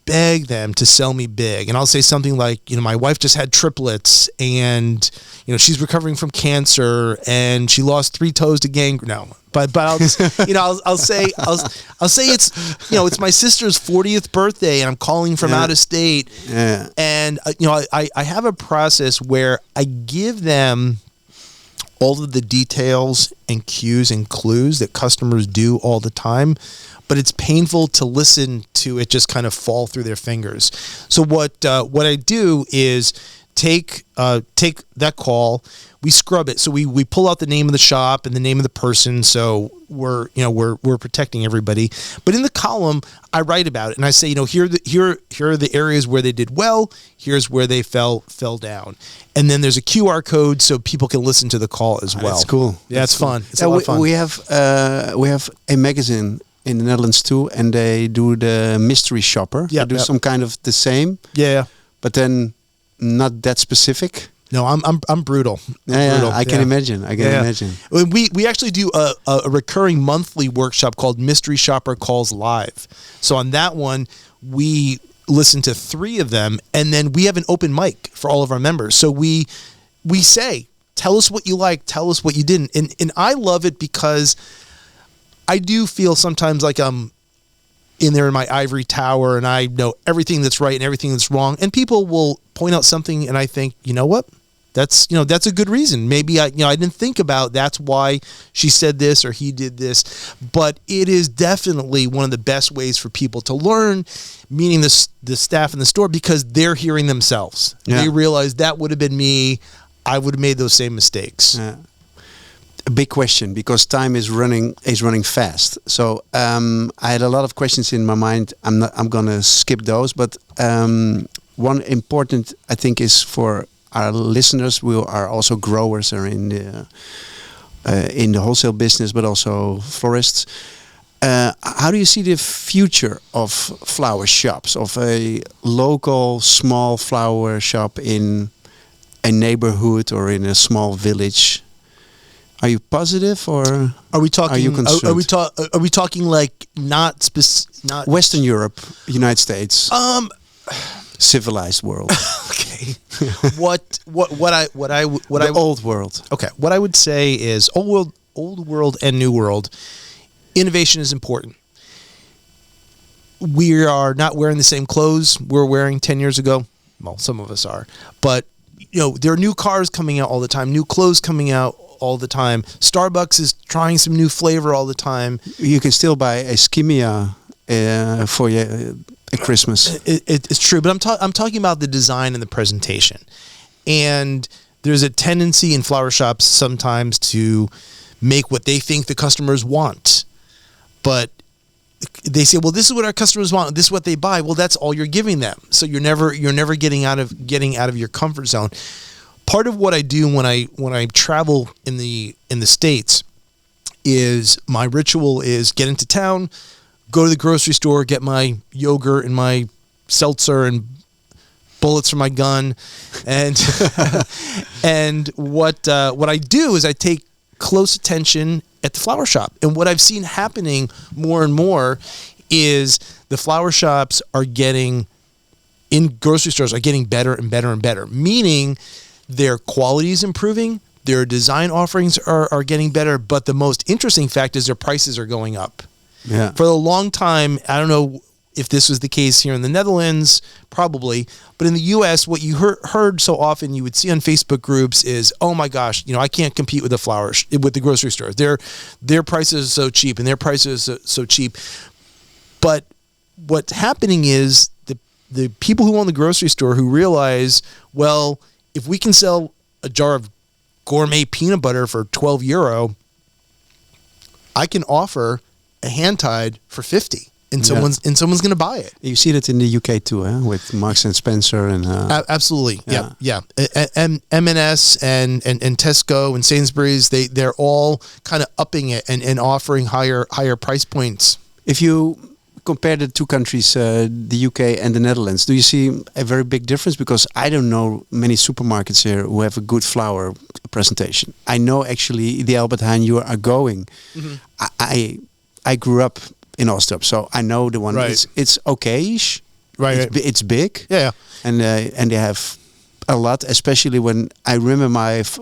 to sell me big. And I'll say something like, my wife just had triplets, and, she's recovering from cancer, and she lost 3 toes to gangrene. No, but I'll just, I'll say it's, it's my sister's 40th birthday, and I'm calling from out of state. Yeah. And, I have a process where I give them all of the details and cues and clues that customers do all the time, but it's painful to listen to it just kind of fall through their fingers. So what I do is take that call, we scrub it. So we pull out the name of the shop and the name of the person. So we're protecting everybody. But in the column, I write about it, and I say, here are the areas where they did well. Here's where they fell down. And then there's a QR code so people can listen to the call as well. That's cool. Yeah, it's fun. It's a lot of fun. We have a magazine in the Netherlands too, and they do the mystery shopper. They do some kind of the same. Yeah. But then not that specific. No, I'm brutal. Brutal. I can imagine. I can imagine. We actually do a recurring monthly workshop called Mystery Shopper Calls Live. So on that one, we listen to 3 of them, and then we have an open mic for all of our members. So we say, tell us what you like, tell us what you didn't. And I love it because I do feel sometimes like I'm in there in my ivory tower and I know everything that's right and everything that's wrong. And people will point out something and I think, you know what? That's a good reason. Maybe I didn't think about that's why she said this or he did this. But it is definitely one of the best ways for people to learn, meaning the staff in the store, because they're hearing themselves. Yeah. They realize that would have been me. I would have made those same mistakes. Yeah. A big question, because time is running fast. So I had a lot of questions in my mind. I'm gonna skip those, but one important, I think, is for our listeners. We are also growers, or in the wholesale business, but also florists. How do you see the future of flower shops, of a local small flower shop in a neighborhood or in a small village? Are you positive, or are we talking? Are you concerned? Are we talking like not Western Europe, United States, civilized world? Okay. What I old world. Okay. What I would say is old world and new world. Innovation is important. We are not wearing the same clothes we're wearing 10 years ago. Well, some of us are, but there are new cars coming out all the time, new clothes coming out all the time. Starbucks is trying some new flavor all the time. You can still buy a skimia for at Christmas. It's true, but I'm talking about the design and the presentation. And there's a tendency in flower shops sometimes to make what they think the customers want. But they say, well, this is what our customers want. This is what they buy. Well, that's all you're giving them. So you're never getting out of your comfort zone. Part of what I do when I travel in the States is my ritual is get into town, go to the grocery store, get my yogurt and my seltzer and bullets for my gun, and and what I do is I take close attention at the flower shop. And what I've seen happening more and more is the flower shops in grocery stores are getting better and better and better, meaning their quality is improving, their design offerings are getting better, but the most interesting fact is their prices are going up. Yeah. For a long time, I don't know if this was the case here in the Netherlands, probably, but in the U.S., what you heard so often, you would see on Facebook groups is, oh my gosh, I can't compete with with the grocery stores. Their prices are so cheap, and their prices are so cheap. But what's happening is the people who own the grocery store who realize, well, if we can sell a jar of gourmet peanut butter for €12, I can offer a hand tied for 50, and someone's going to buy it. You see that in the UK too, with Marks and Spencer and absolutely, yeah. M&S and Tesco and Sainsbury's, they're all kind of upping it and offering higher price points. If you compare the two countries, the UK and the Netherlands, do you see a very big difference? Because I don't know many supermarkets here who have a good flower presentation. I know actually the Albert Heijn you are going. I grew up in Oosterp, so I know the one. Right. It's okay-ish. Right. It's big. Yeah. And they have a lot, especially when I remember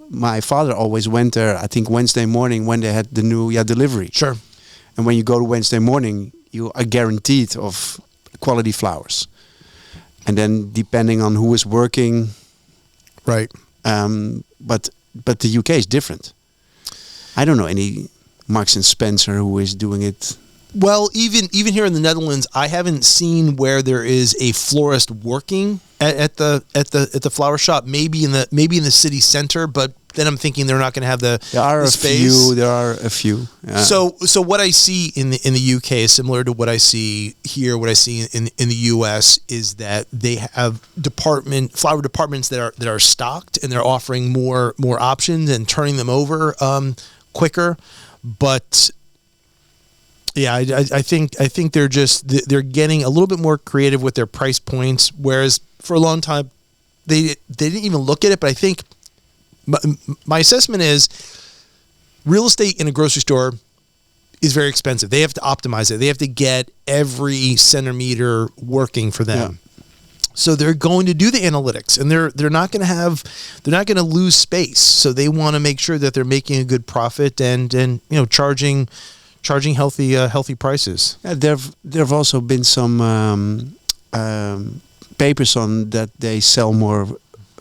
my father always went there. I think Wednesday morning when they had the new delivery. Sure. And when you go to Wednesday morning, you are guaranteed of quality flowers. And then depending on who is working, right. But the UK is different. I don't know any Marks and Spencer who is doing it. Well, even here in the Netherlands, I haven't seen where there is a florist working at the flower shop. Maybe in the city center, but then I'm thinking they're not going to have the space. There are a few. Yeah. So what I see in the UK is similar to what I see here. What I see in the US is that they have flower departments that are stocked, and they're offering more options and turning them over quicker. But yeah, I think they're getting a little bit more creative with their price points, whereas for a long time they didn't even look at it. But I think my assessment is real estate in a grocery store is very expensive. They have to optimize it. They have to get every centimeter working for them. Yeah. So they're going to do the analytics, and they're not going to lose space. So they want to make sure that they're making a good profit and charging healthy prices. Yeah, there've also been some papers on that they sell more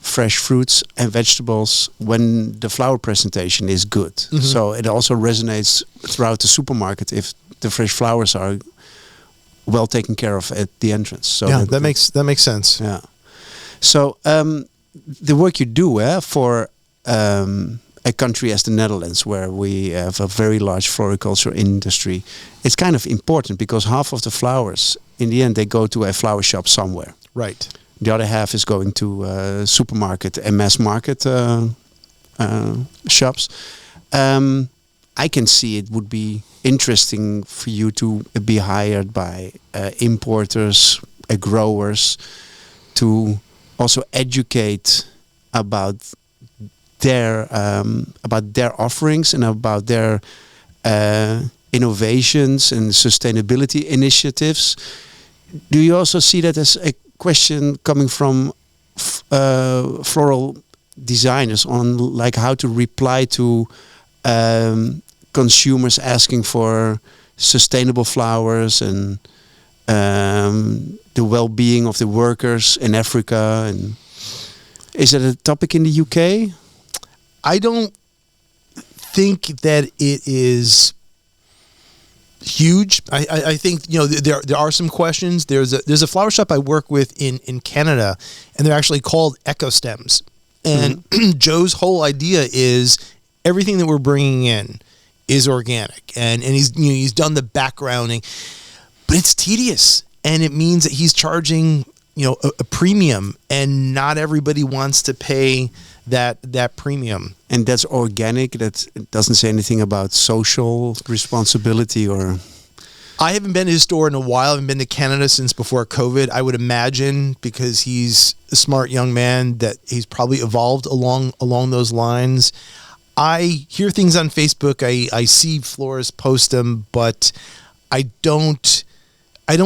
fresh fruits and vegetables when the flower presentation is good. Mm-hmm. So it also resonates throughout the supermarket if the fresh flowers are well taken care of at the entrance. So yeah, that makes sense. Yeah. So the work you do for a country as the Netherlands, where we have a very large floriculture industry, it's kind of important because half of the flowers, in the end, they go to a flower shop somewhere. Right. The other half is going to supermarket and mass market shops. I can see it would be interesting for you to be hired by importers, growers, to also educate about their offerings and about their innovations and sustainability initiatives. Do you also see that as a question coming from floral designers on like how to reply to consumers asking for sustainable flowers and the well-being of the workers in Africa? And is it a topic in the UK? I don't think that it is huge. I think there are some questions. There's a flower shop I work with in Canada, and they're actually called ecostems. And Joe's whole idea is everything that we're bringing in is organic, and he's done the backgrounding, but it's tedious, and it means that he's charging a premium, and not everybody wants to pay that premium. And that's organic. That doesn't say anything about social responsibility or. I haven't been to his store in a while. I haven't been to Canada since before COVID. I would imagine because he's a smart young man that he's probably evolved along those lines. I hear things on Facebook. I see florists post them, but I don't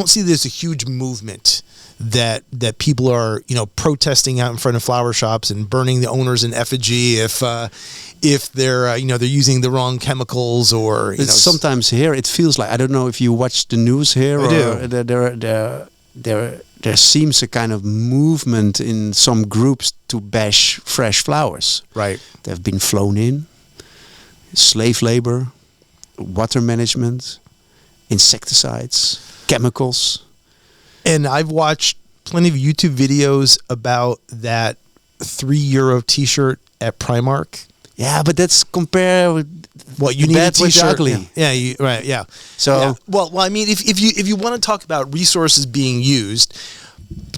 see there's a huge movement that people are protesting out in front of flower shops and burning the owners in effigy if they're they're using the wrong chemicals or sometimes here it feels like, I don't know if you watch the news here. I do. There seems a kind of movement in some groups to bash fresh flowers. Right. They've been flown in. Slave labor, water management, insecticides, chemicals. And I've watched plenty of YouTube videos about that €3 T-shirt at Primark. Yeah, but that's compare with what you need a T-shirt. Ugly. Yeah, right. Yeah. So yeah. Well, I mean, if you want to talk about resources being used,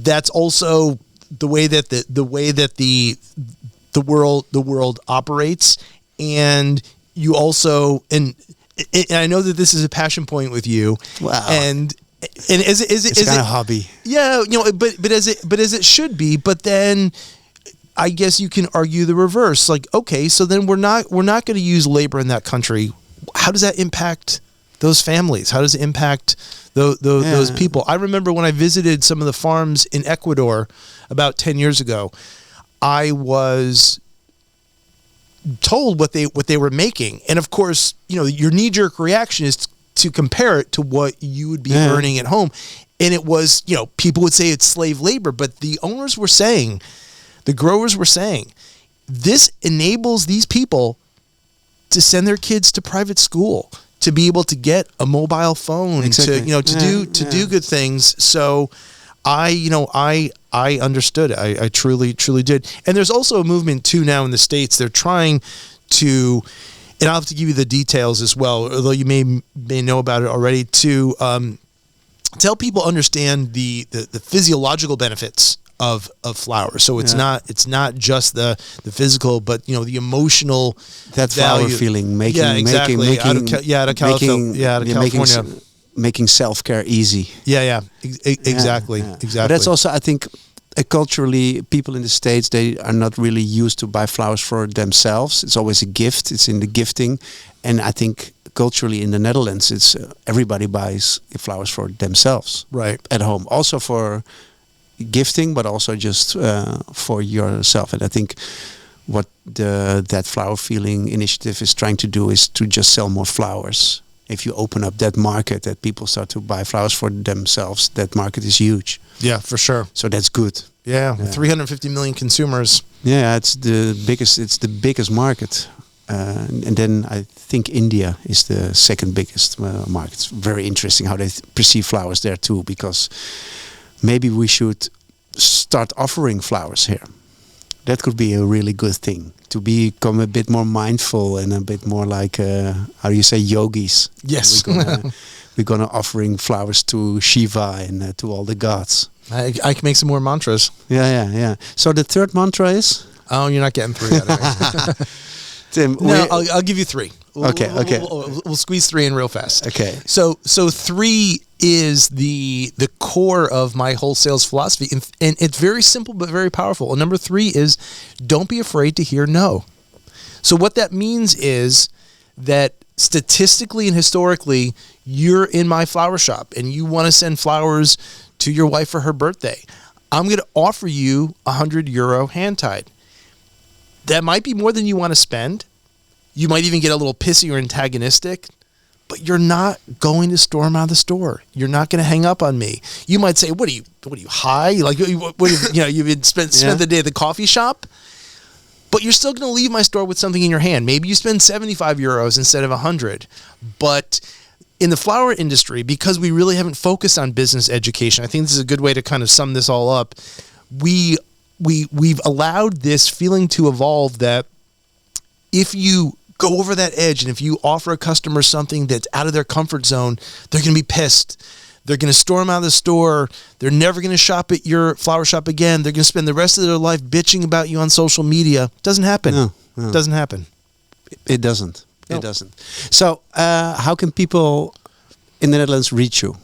that's also the way that the world operates, and you also and I know that this is a passion point with you. Wow. And And is it kind of hobby. Yeah, but as it should be. But then, I guess you can argue the reverse. Like, okay, so then we're not going to use labor in that country. How does that impact those families? How does it impact those people? I remember when I visited some of the farms in Ecuador about 10 years ago, I was told what they were making, and of course, your knee-jerk reaction is to compare it to what you would be earning at home, and it was, people would say it's slave labor, but the owners were saying, the growers were saying, this enables these people to send their kids to private school, to be able to get a mobile phone, to do good things. So I understood. I truly did. And there's also a movement too now in the States. They're trying to, and I'll have to give you the details as well, although you may know about it already, to help people understand the physiological benefits of flowers. So it's not just the physical, but the emotional that value. Flower feeling, making out of California. Making self-care easy. Exactly. But that's also, I think, culturally, people in the States, they are not really used to buy flowers for themselves. It's always a gift. It's in the gifting. And I think culturally in the Netherlands, it's everybody buys flowers for themselves. Right. At home. Also for gifting, but also just for yourself. And I think what that Flower Feeling initiative is trying to do is to just sell more flowers. If you open up that market, that people start to buy flowers for themselves, that market is huge. Yeah, for sure. So that's good. Yeah. 350 million consumers. Yeah, it's the biggest market. And then I think India is the second biggest market. It's very interesting how they perceive flowers there too, because maybe we should start offering flowers here. That could be a really good thing, to become a bit more mindful and a bit more like, how do you say, yogis. Yes. We're gonna offering flowers to Shiva and to all the gods. I can make some more mantras. Yeah. So the third mantra is? Oh, you're not getting 3 out of me. Tim, no, I'll give you 3. Okay. We'll squeeze 3 in real fast. Okay. So 3 is the core of my whole sales philosophy, and it's very simple but very powerful. And number 3 is, don't be afraid to hear no. So what that means is that statistically and historically, you're in my flower shop and you want to send flowers to your wife for her birthday. I'm going to offer you €100 hand-tied. That might be more than you want to spend. You might even get a little pissy or antagonistic, but you're not going to storm out of the store. You're not going to hang up on me. You might say, "What are you high? Like, you've spent the day at the coffee shop?" But you're still going to leave my store with something in your hand. Maybe you spend €75 instead of 100. But in the flower industry, because we really haven't focused on business education, I think this is a good way to kind of sum this all up. We've allowed this feeling to evolve that if you go over that edge and if you offer a customer something that's out of their comfort zone, they're going to be pissed. They're going to storm out of the store. They're never going to shop at your flower shop again. They're going to spend the rest of their life bitching about you on social media. It doesn't happen. No. It doesn't happen. It doesn't. No. It doesn't. So how can people in the Netherlands reach you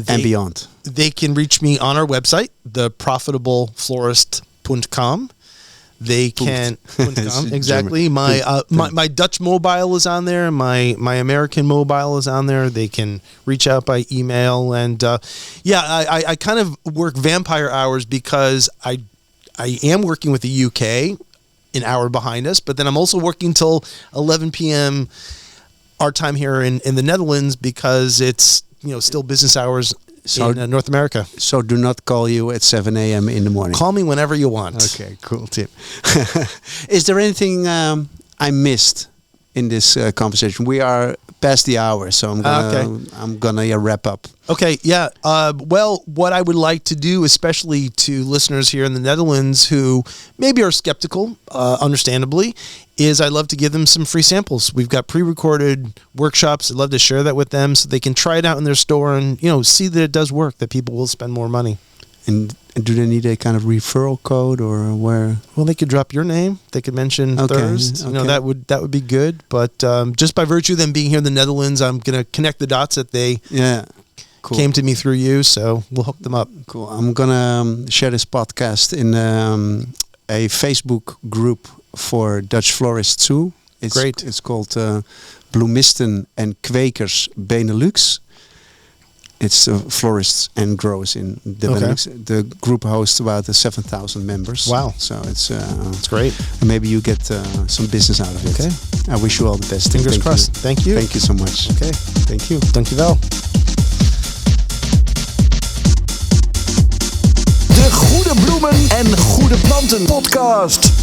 and beyond? They can reach me on our website, theprofitableflorist.com. They can exactly. My Dutch mobile is on there. My American mobile is on there. They can reach out by email, and I kind of work vampire hours because I am working with the UK, an hour behind us, but then I'm also working till 11 p.m. our time here in the Netherlands because it's still business hours. So in North America. So do not call you at 7 a.m. in the morning. Call me whenever you want. Okay, cool, Tim. Is there anything I missed in this conversation? We are past the hour, so I'm gonna wrap up. Okay, yeah. Well, what I would like to do, especially to listeners here in the Netherlands who maybe are skeptical, understandably, is I'd love to give them some free samples. We've got pre-recorded workshops. I'd love to share that with them so they can try it out in their store and see that it does work, that people will spend more money. And do they need a kind of referral code or where? Well, they could drop your name. They could mention Thirst. That would be good. But just by virtue of them being here in the Netherlands, I'm going to connect the dots that they Cool. came to me through you, so we'll hook them up. Cool. I'm gonna share this podcast in a Facebook group for Dutch florists too. It's Great. It's called Bloemisten and Kwekers Benelux. It's florists and growers in the Benelux. The group hosts about 7,000 members. Wow. So it's Great. and maybe you get some business out of it. Okay. I wish you all the best. Fingers Thank crossed. You. Thank you. Thank you so much. Okay. Thank you. Dankjewel. De Goede Bloemen en Goede Planten podcast.